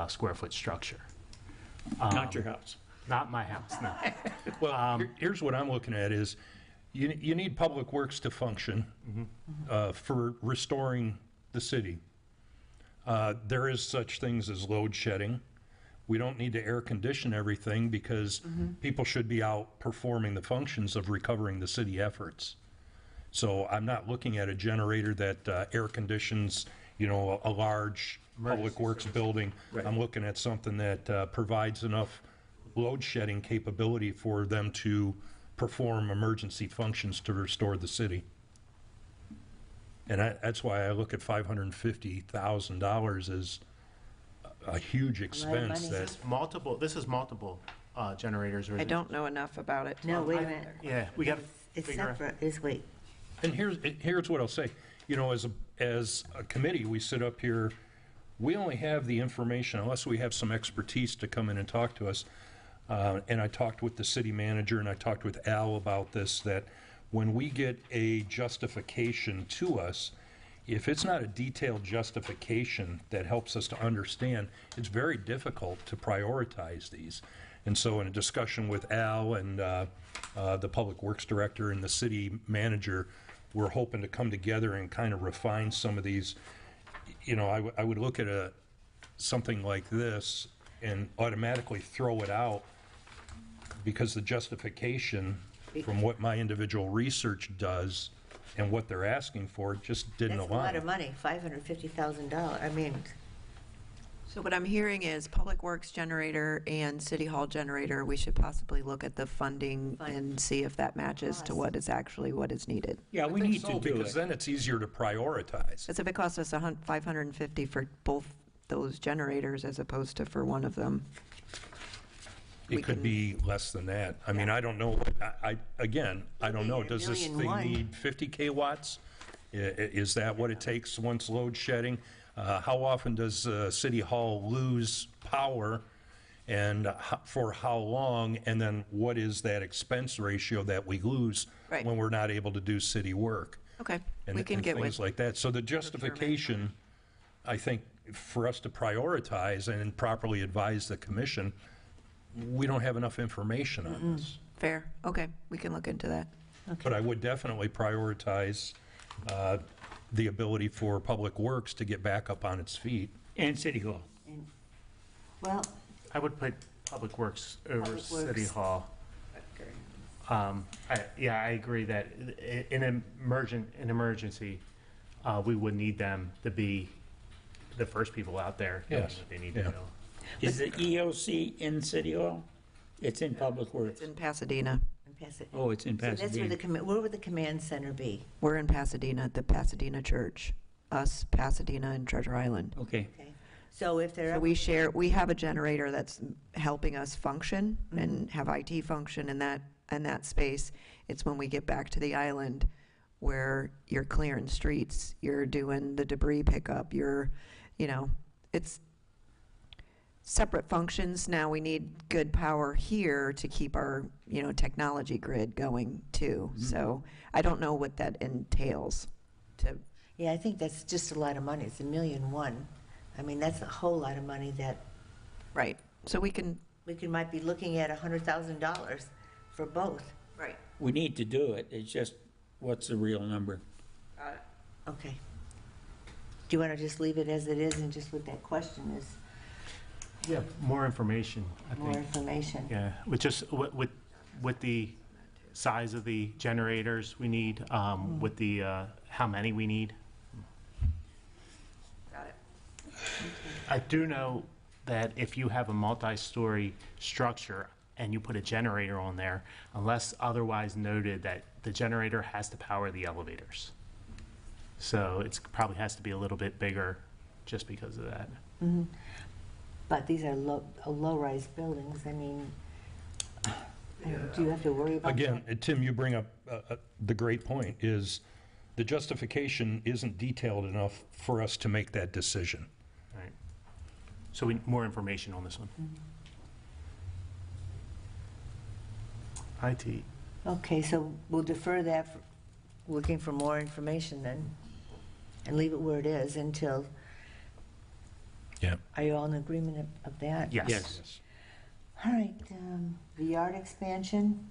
square foot structure. Not your house. Not my house, no. Well, here's what I'm looking at is, you need public works to function for restoring the city. There is such things as load shedding. We don't need to air condition everything because people should be out performing the functions of recovering the city efforts. So I'm not looking at a generator that air conditions, a large public works building. Right. I'm looking at something that provides enough load shedding capability for them to perform emergency functions to restore the city. And that's why I look at $550,000 as a huge expense. money. This is multiple generators. Or I don't know enough about it. No, wait a minute. Yeah, we got to It's figure out. separate, wait. And here's what I'll say. As a committee, we sit up here, we only have the information, unless we have some expertise to come in and talk to us. And I talked with the city manager, and I talked with Al about this, that when we get a justification to us, if it's not a detailed justification that helps us to understand, it's very difficult to prioritize these. And so in a discussion with Al and the Public Works Director and the city manager, we're hoping to come together and kind of refine some of these. I would look at something like this and automatically throw it out because the justification from what my individual research does and what they're asking for just didn't That's a align. lot of money, $550,000. I mean, So what I'm hearing is Public Works generator and City Hall generator, we should possibly look at the funding and see if that matches to what is needed. Yeah, we need to do Because it. then it's easier to prioritize. Because if it costs us $550 for both those generators as opposed to for one of them. we It could can- be less than that. I mean, I don't know. I don't know. Does this thing $1,000,001. need 50 kilowatts? Is that what it takes once load shedding? How often does City Hall lose power, and for how long? And then what is that expense ratio that we lose Right. when we're not able to do city work? Okay, And we can and get things with, like that. So the justification, I think, for us to prioritize and properly advise the commission, we don't have enough information on this. fair, okay, we can look into that. But I would definitely prioritize the ability for Public Works to get back up on its feet. And City Hall. well, I would put Public Works over Public City Works. Hall. I agree that in an emergency, we would need them to be the first people out there doing Yes, what they need to yeah. do. Is the EOC in City Hall? It's in Public Works. It's in Pasadena. and pass it. Oh, it's in So that's where Pasadena. where would the command center be? We're in Pasadena, at the Pasadena Church, us, Pasadena, and Treasure Island. Okay. Okay. So if they're. So we have a generator that's helping us function and have IT function in that space. It's when we get back to the island where you're clearing streets, you're doing the debris pickup, it's separate functions. Now we need good power here to keep our, technology grid going too. So I don't know what that entails to. Yeah, I think that's just a lot of money. It's $1.1 million. I mean, that's a whole lot of money that Right. So we can. might be looking at $100,000 for both. Right. We need to do it, it's just, what's the real number? Okay. Do you want to just leave it as it is and just what that question is, Yeah, more information, I more think. information? Yeah, with the size of the generators we need, with the, how many we need. Got it. I do know that if you have a multi-story structure and you put a generator on there, unless otherwise noted, that the generator has to power the elevators. So it probably has to be a little bit bigger just because of that. Mhm. But these are low-rise buildings. I mean, do you have to worry about that? Again, Tim, you bring up the great point, is the justification isn't detailed enough for us to make that decision. Right. So we need more information on this one. IT. Okay, so we'll defer that, looking for more information then, and leave it where it is until, Yeah. are you all in agreement of that? Yes. Yes. All right, the yard expansion,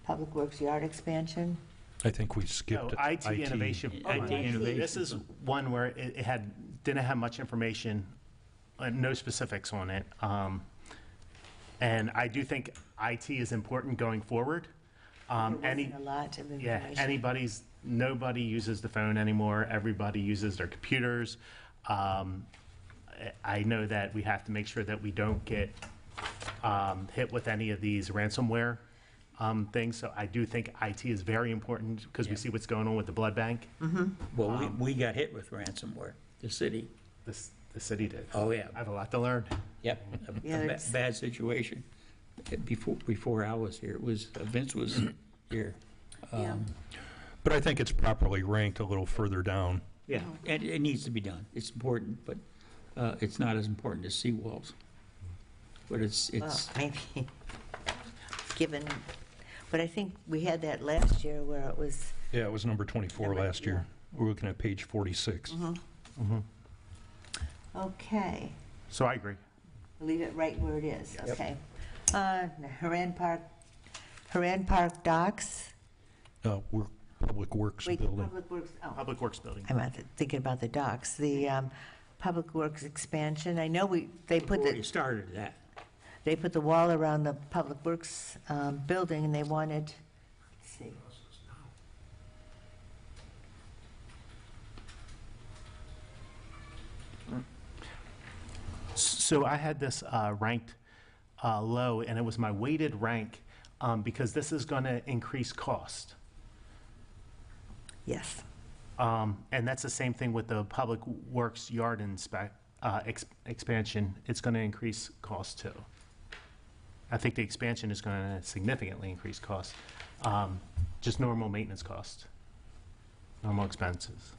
Public Works yard expansion. I think we skipped No, IT innovation. Oh, IT innovation. This is one where it didn't have much information, no specifics on it. And I do think IT is important going forward. There wasn't a lot of information. Nobody uses the phone anymore. Everybody uses their computers. I know that we have to make sure that we don't get hit with any of these ransomware things. So I do think IT is very important because we see what's going on with the blood bank. Well, we got hit with ransomware, the city. The city did. Oh, yeah. I have a lot to learn. Yep, Yeah, a it's- bad situation. Before I was here, Vince was here. Yeah. But I think it's properly ranked a little further down. Yeah, and it needs to be done. It's important, but it's not as important as seawalls. But it's, Well, I mean, given, but I think we had that last year where it was, Yeah, it was number 24 last year. We're looking at page 46. okay, So I agree. leave it right where it is, okay. Haran Park docks. We're Public Works Wait, building. Public Works, oh, Public Works Building. I'm not thinking about the docks. The Public Works expansion, I know they put already the, started that. they put the wall around the Public Works building, and they wanted, let's see. So I had this ranked low, and it was my weighted rank because this is going to increase cost. Yes. And that's the same thing with the Public Works yard expansion. It's going to increase cost too. I think the expansion is going to significantly increase cost. Just normal maintenance cost, normal expenses.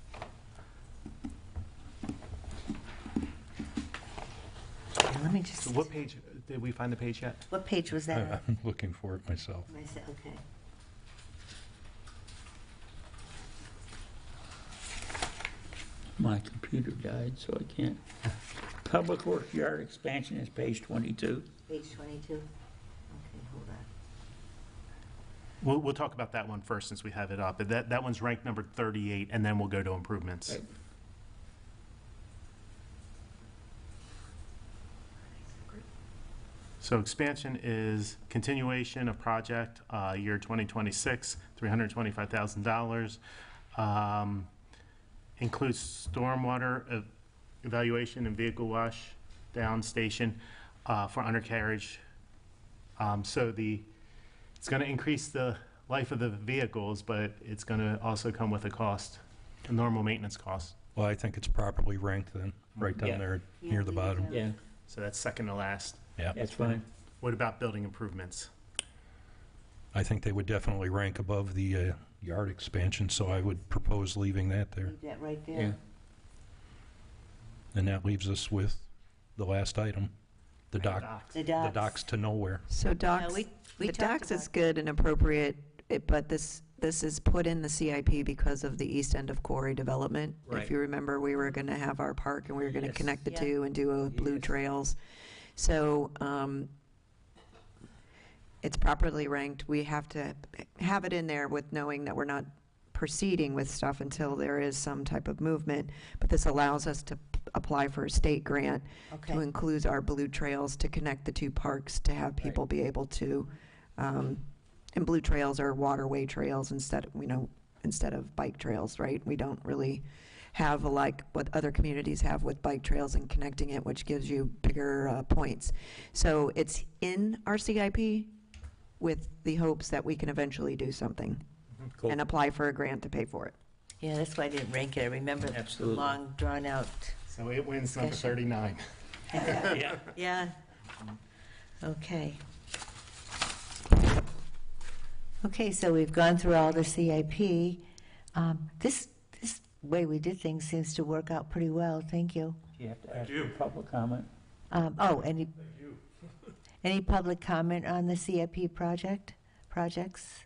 Let me just, So what page, did we find the page yet? what page was that on? I'm looking for it myself. I said, okay. My computer died, so I can't. Public Works yard expansion is page 22. Page 22? Okay, hold on. We'll talk about that one first since we have it up. That one's ranked number 38, and then we'll go to improvements. Right. So expansion is continuation of project, year 2026, $325,000. Includes stormwater evaluation and vehicle wash down station for undercarriage. So it's going to increase the life of the vehicles, but it's going to also come with a cost Normal maintenance costs. Well, I think it's properly ranked then, right Yeah. down there Yeah, near the leave it bottom. down. Yeah, So that's second to last. Yeah. that's fine. What about building improvements? I think they would definitely rank above the yard expansion, so I would propose leaving that there. Leave that right Yeah. there. And that leaves us with the last item, the dock, The the docks. docks to nowhere. So docks, we the talked docks is about- good and appropriate, but this is put in the CIP because of the east end of Quarry development. Right. If you remember, we were going to have our park and we were going to Yes. connect the Yeah. two and do a blue Yes. trails. So it's properly ranked. We have to have it in there with knowing that we're not proceeding with stuff until there is some type of movement. But this allows us to apply for a state grant Okay. to include our blue trails to connect the two parks, to have people be able to, and blue trails are waterway trails instead of bike trails, right? We don't really have like what other communities have with bike trails and connecting it, which gives you bigger points. So it's in our CIP with the hopes that we can eventually do something Cool. and apply for a grant to pay for it. Yeah, that's why I didn't rank it. I remember the Absolutely. long, drawn-out. So it wins number Discussion. 39. Yeah. Yeah. Okay. Okay, so we've gone through all the CIP. This way we did things seems to work out pretty well. Thank you. You have to ask you. for public comment. Any public comment on the CIP projects?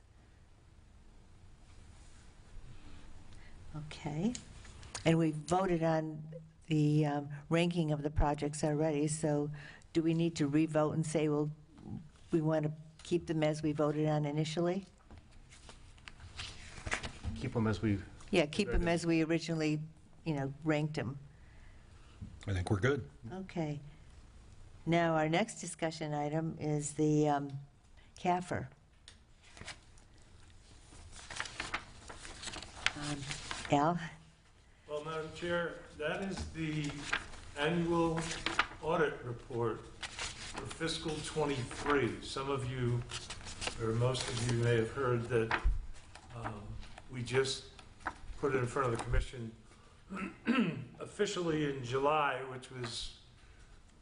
Okay. And we voted on the ranking of the projects already, so do we need to re-vote and say, well, we want to keep them as we voted on initially? Keep them as we, Yeah, keep them as we originally, ranked them. I think we're good. Okay. Now, our next discussion item is the CAFR. Al? Well, Madam Chair, that is the annual audit report for fiscal '23. Some of you, or most of you may have heard that we just put it in front of the commission officially in July, which was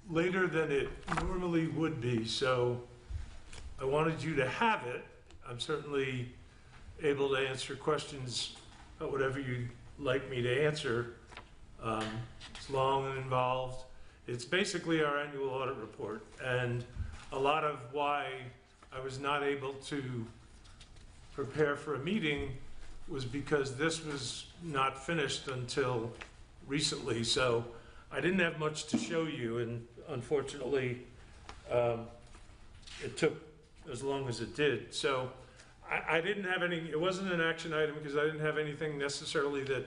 later than it normally would be. So I wanted you to have it. I'm certainly able to answer questions about whatever you'd like me to answer. It's long and involved. It's basically our annual audit report, and a lot of why I was not able to prepare for a meeting was because this was not finished until recently. So I didn't have much to show you, and unfortunately, it took as long as it did. So I didn't have any, it wasn't an action item because I didn't have anything necessarily that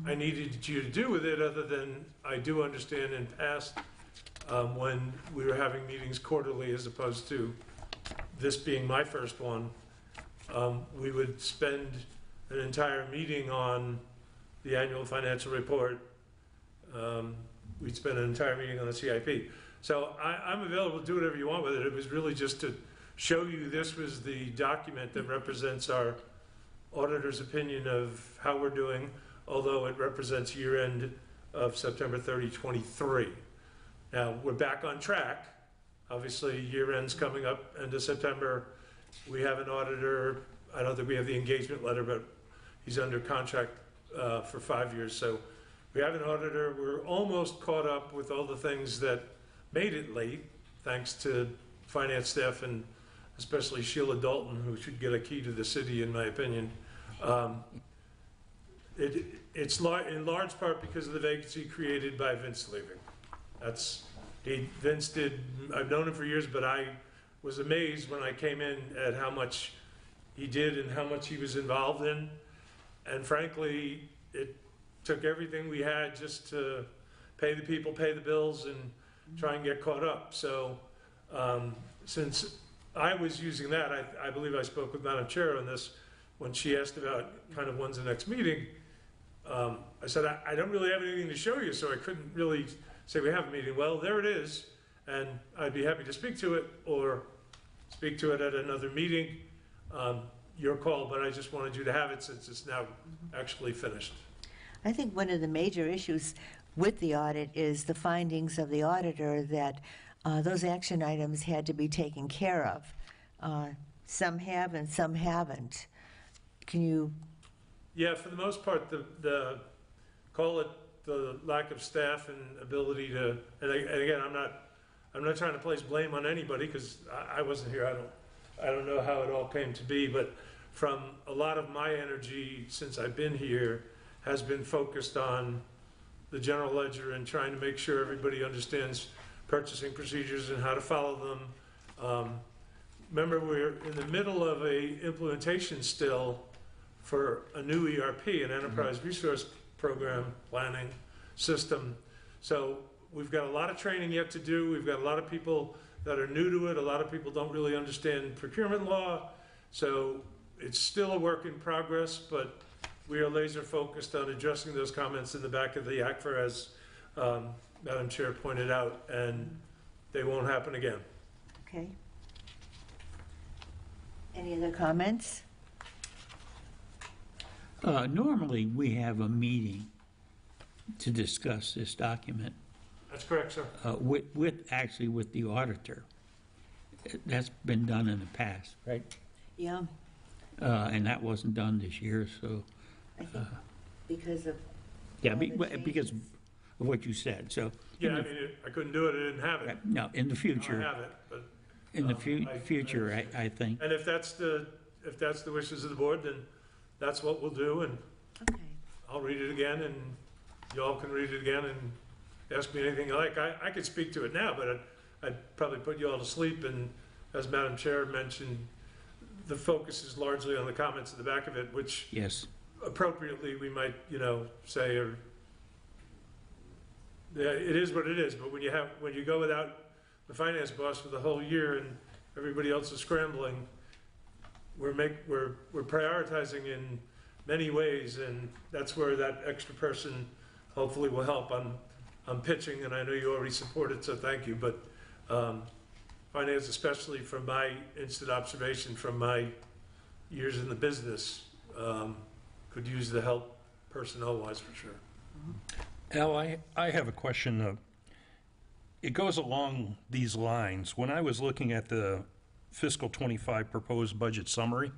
I needed you to do with it, other than I do understand in past, when we were having meetings quarterly as opposed to this being my first one, we would spend an entire meeting on the annual financial report. We'd spend an entire meeting on the CIP. So I'm available to do whatever you want with it. It was really just to show you this was the document that represents our auditor's opinion of how we're doing, although it represents year end of September 30, 23. Now, we're back on track. Obviously, year end's coming up, end of September. We have an auditor. I don't think we have the engagement letter, but he's under contract for 5 years. So we have an auditor. We're almost caught up with all the things that made it late, thanks to finance staff and especially Sheila Dalton, who should get a key to the city, in my opinion. It's in large part because of the vacancy created by Vince leaving. Vince did, I've known him for years, but I was amazed when I came in at how much he did and how much he was involved in. And frankly, it took everything we had just to pay the people, pay the bills, and try and get caught up. So since I was using that, I believe I spoke with Madam Chair on this when she asked about kind of when's the next meeting. I said, I don't really have anything to show you, so I couldn't really say we have a meeting. Well, there it is, and I'd be happy to speak to it or speak to it at another meeting. Your call, but I just wanted you to have it since it's now actually finished. I think one of the major issues with the audit is the findings of the auditor that those action items had to be taken care of. Some have and some haven't. Can you, Yeah, for the most part, call it the lack of staff and ability to, and again, I'm not trying to place blame on anybody, because I wasn't here, I don't know how it all came to be, but from a lot of my energy since I've been here has been focused on the general ledger and trying to make sure everybody understands purchasing procedures and how to follow them. Remember, we're in the middle of a implementation still for a new ERP, an enterprise resource program planning system. So we've got a lot of training yet to do. We've got a lot of people that are new to it. A lot of people don't really understand procurement law. So it's still a work in progress, but we are laser focused on addressing those comments in the back of the ACFR, as Madam Chair pointed out, and they won't happen again. okay? Any other comments? Normally, we have a meeting to discuss this document That's correct, sir. actually with the auditor. That's been done in the past, right? Yeah, And that wasn't done this year, so, I think because of yeah, all the because changes. of what you said, so. Yeah, I mean, I couldn't do it, I didn't have it. No, in the I future, have it, but, in the I- future, I think. and if that's the wishes of the board, then that's what we'll do, and Okay, I'll read it again, and y'all can read it again and ask me anything you like. I could speak to it now, but I'd probably put you all to sleep, and as Madam Chair mentioned, the focus is largely on the comments at the back of it, which Yes, appropriately we might, say, or, yeah, it is what it is, but when you go without the finance boss for the whole year and everybody else is scrambling, we're prioritizing in many ways, and that's where that extra person hopefully will help. I'm pitching, and I know you already support it, so thank you, but finance, especially from my instant observation from my years in the business, could use the help personnel-wise for sure. Al, I have a question. It goes along these lines. When I was looking at the fiscal 25 proposed budget summary,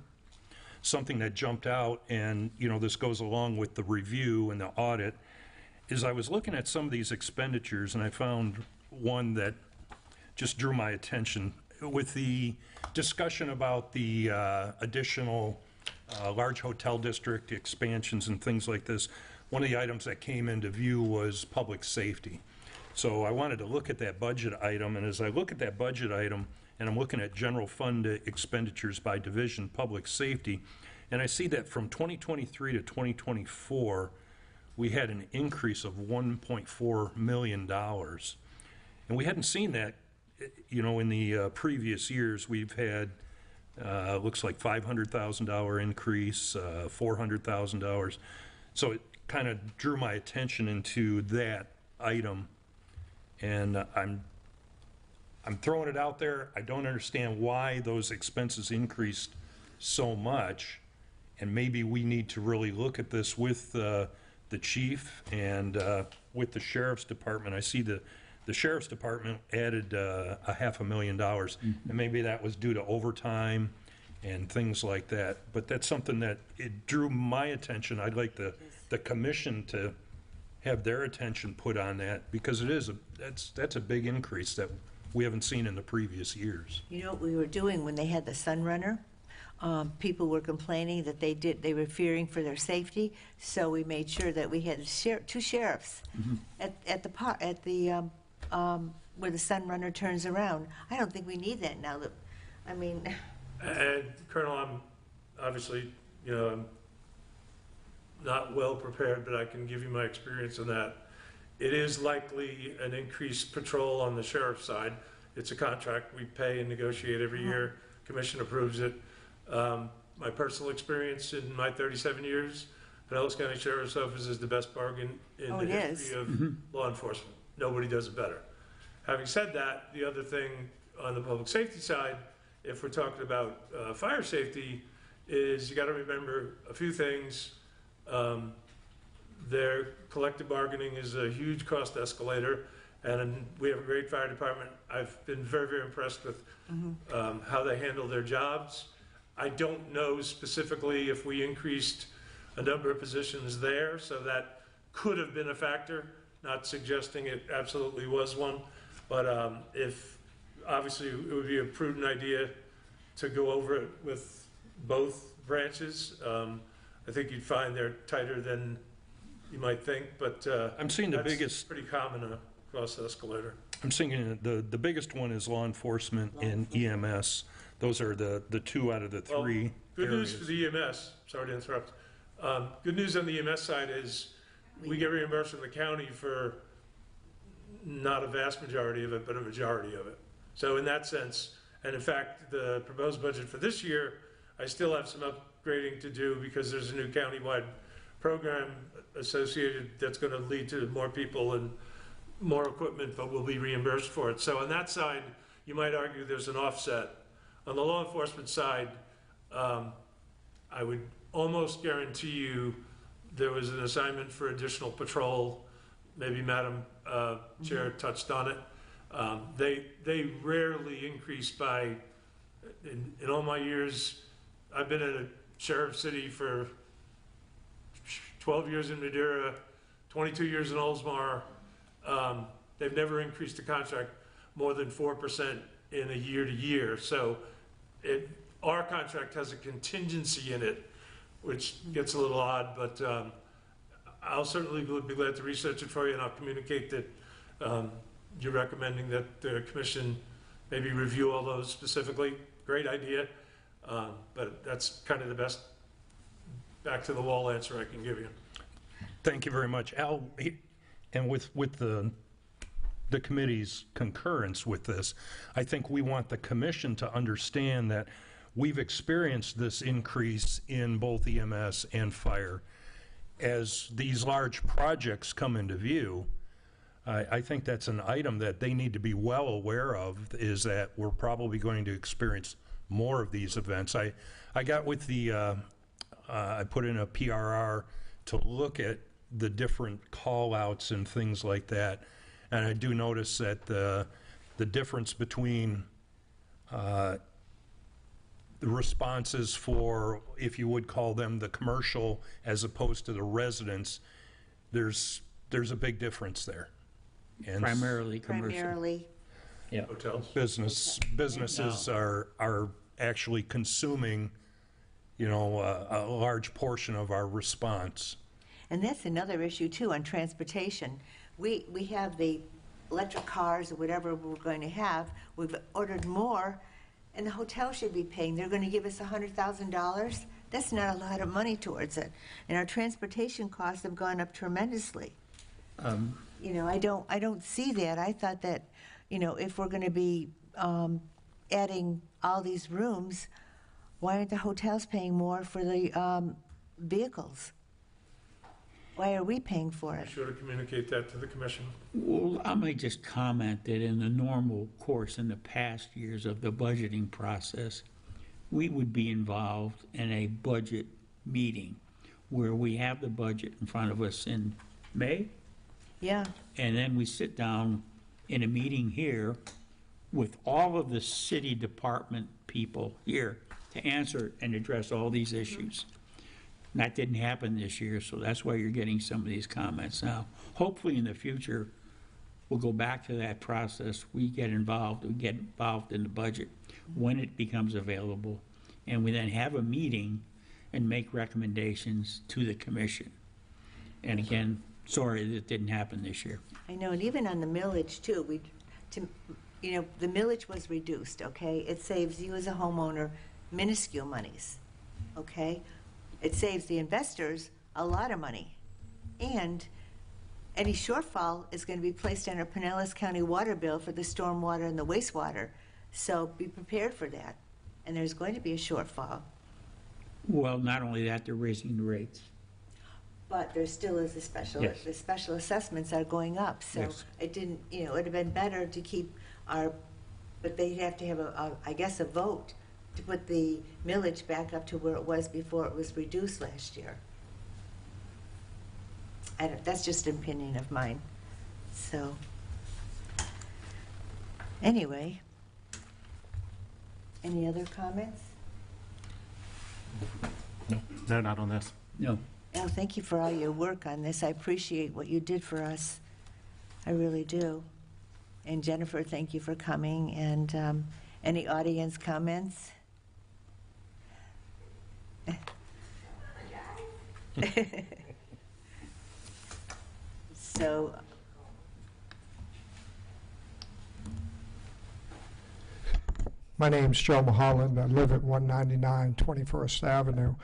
something that jumped out, and, this goes along with the review and the audit, is I was looking at some of these expenditures, and I found one that just drew my attention. With the discussion about the additional large hotel district expansions and things like this, one of the items that came into view was public safety. So I wanted to look at that budget item, and as I look at that budget item, and I'm looking at general fund expenditures by division, public safety, and I see that from 2023 to 2024, we had an increase of $1.4 million. And we hadn't seen that, in the previous years. We've had, looks like $500,000 increase, $400,000. So it kind of drew my attention into that item. And I'm throwing it out there. I don't understand why those expenses increased so much. And maybe we need to really look at this with the chief and with the sheriff's department. I see the sheriff's department added $500,000, and maybe that was due to overtime and things like that. But that's something that it drew my attention. I'd like the commission to have their attention put on that, because it is that's a big increase that we haven't seen in the previous years. you know what we were doing when they had the Sunrunner? People were complaining that they were fearing for their safety, so we made sure that we had two sheriffs at the where the Sunrunner turns around. I don't think we need that now. And Colonel, I'm obviously, I'm not well prepared, but I can give you my experience on that. It is likely an increased patrol on the sheriff's side. It's a contract we pay and negotiate every year. Commission approves it. My personal experience in my 37 years, Pinellas County Sheriff's Office is the best bargain in the history of law enforcement. Nobody does it better. Having said that, the other thing on the public safety side, if we're talking about fire safety, is you got to remember a few things. their collective bargaining is a huge cost escalator, and we have a great fire department. I've been very, very impressed with how they handle their jobs. I don't know specifically if we increased a number of positions there, so that could have been a factor, not suggesting it absolutely was one, but obviously it would be a prudent idea to go over it with both branches. I think you'd find they're tighter than you might think, but I'm seeing the that's biggest, pretty common across escalator. I'm seeing the biggest one is law enforcement and EMS. Those are the two out of the Well, three good news areas. for the EMS, sorry to interrupt. Good news on the EMS side is we get reimbursed from the county for not a vast majority of it, but a majority of it. So in that sense, and in fact, the proposed budget for this year, I still have some upgrading to do because there's a new countywide program associated that's going to lead to more people and more equipment, but we'll be reimbursed for it. So on that side, you might argue there's an offset. On the law enforcement side, I would almost guarantee you there was an assignment for additional patrol. Maybe Madam Chair touched on it. They rarely increase by, in all my years, I've been in a sheriff's city for 12 years in Madeira, 22 years in Oldsmar. They've never increased the contract more than 4% in a year to year. So our contract has a contingency in it, which gets a little odd, but I'll certainly be glad to research it for you, and I'll communicate that you're recommending that the commission maybe review all those specifically. Great idea, but that's kind of the best back to the wall answer I can give you. Thank you very much. Al, and with the committee's concurrence with this, I think we want the commission to understand that we've experienced this increase in both EMS and fire. As these large projects come into view, I think that's an item that they need to be well aware of, is that we're probably going to experience more of these events. I got with the, I put in a PRR to look at the different call-outs and things like that, and I do notice that the difference between the responses for, if you would call them, the commercial as opposed to the residents, there's a big difference there. And Primarily commercial. Primarily, Yeah. Hotels? businesses are actually consuming, a large portion of our response. and that's another issue too, on transportation. We have the electric cars or whatever we're going to have. We've ordered more, and the hotel should be paying. They're going to give us $100,000. That's not a lot of money towards it. And our transportation costs have gone up tremendously. I don't see that. I thought that, if we're going to be adding all these rooms, why aren't the hotels paying more for the vehicles? Why are we paying for Be it? sure to communicate that to the commission. Well, I might just comment that in the normal course in the past years of the budgeting process, we would be involved in a budget meeting where we have the budget in front of us in May, Yeah, and then we sit down in a meeting here with all of the city department people here to answer and address all these issues. And that didn't happen this year, so that's why you're getting some of these comments now. Hopefully in the future, we'll go back to that process. We get involved in the budget when it becomes available, and we then have a meeting and make recommendations to the commission. And again, sorry that didn't happen this year. I know, and even on the millage too, the millage was reduced, okay? It saves you as a homeowner minuscule monies, okay? It saves the investors a lot of money. And any shortfall is going to be placed on our Pinellas County water bill for the stormwater and the wastewater. So be prepared for that. And there's going to be a shortfall. Well, not only that, they're raising the rates. But there still is Yes. the special assessments are going up. So Yes. it didn't, it would have been better to keep but they have to have a vote to put the millage back up to where it was before it was reduced last year. That's just an opinion of mine. So, anyway, any other comments? No, not on this. No. Oh, thank you for all your work on this. I appreciate what you did for us. I really do. And Jennifer, thank you for coming. And any audience comments? So, My name's Joe Mulholland. I live at 199 21st Avenue.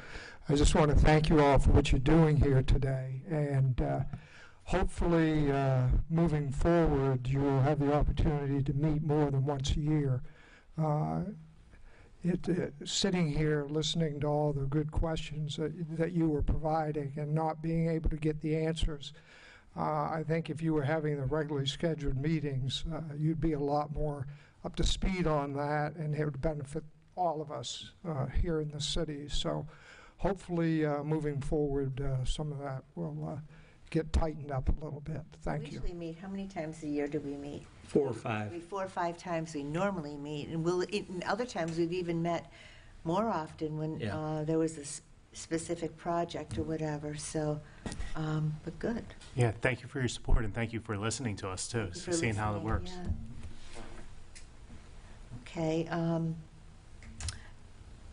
I just want to thank you all for what you're doing here today, and hopefully moving forward you will have the opportunity to meet more than once a year. Sitting here listening to all the good questions that you were providing and not being able to get the answers, I think if you were having the regularly scheduled meetings, you'd be a lot more up to speed on that, and it would benefit all of us here in the city. So hopefully moving forward, some of that will get tightened up a little bit. Thank you. we usually meet, how many times a year do we meet? 4 or 5. 4 or 5 times we normally meet, and in other times we've even met more often when Yeah. there was a specific project or whatever, so, but good. Yeah, thank you for your support, and thank you for listening to us, too, Thank you for seeing how it listening, works. yeah. Okay,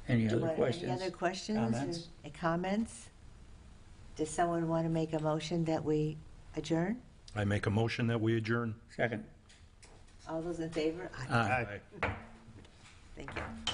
Any other questions? Any other questions? Comments? Or comments? Does someone want to make a motion that we adjourn? I make a motion that we adjourn. Second. All those in favor? Aye. Thank you.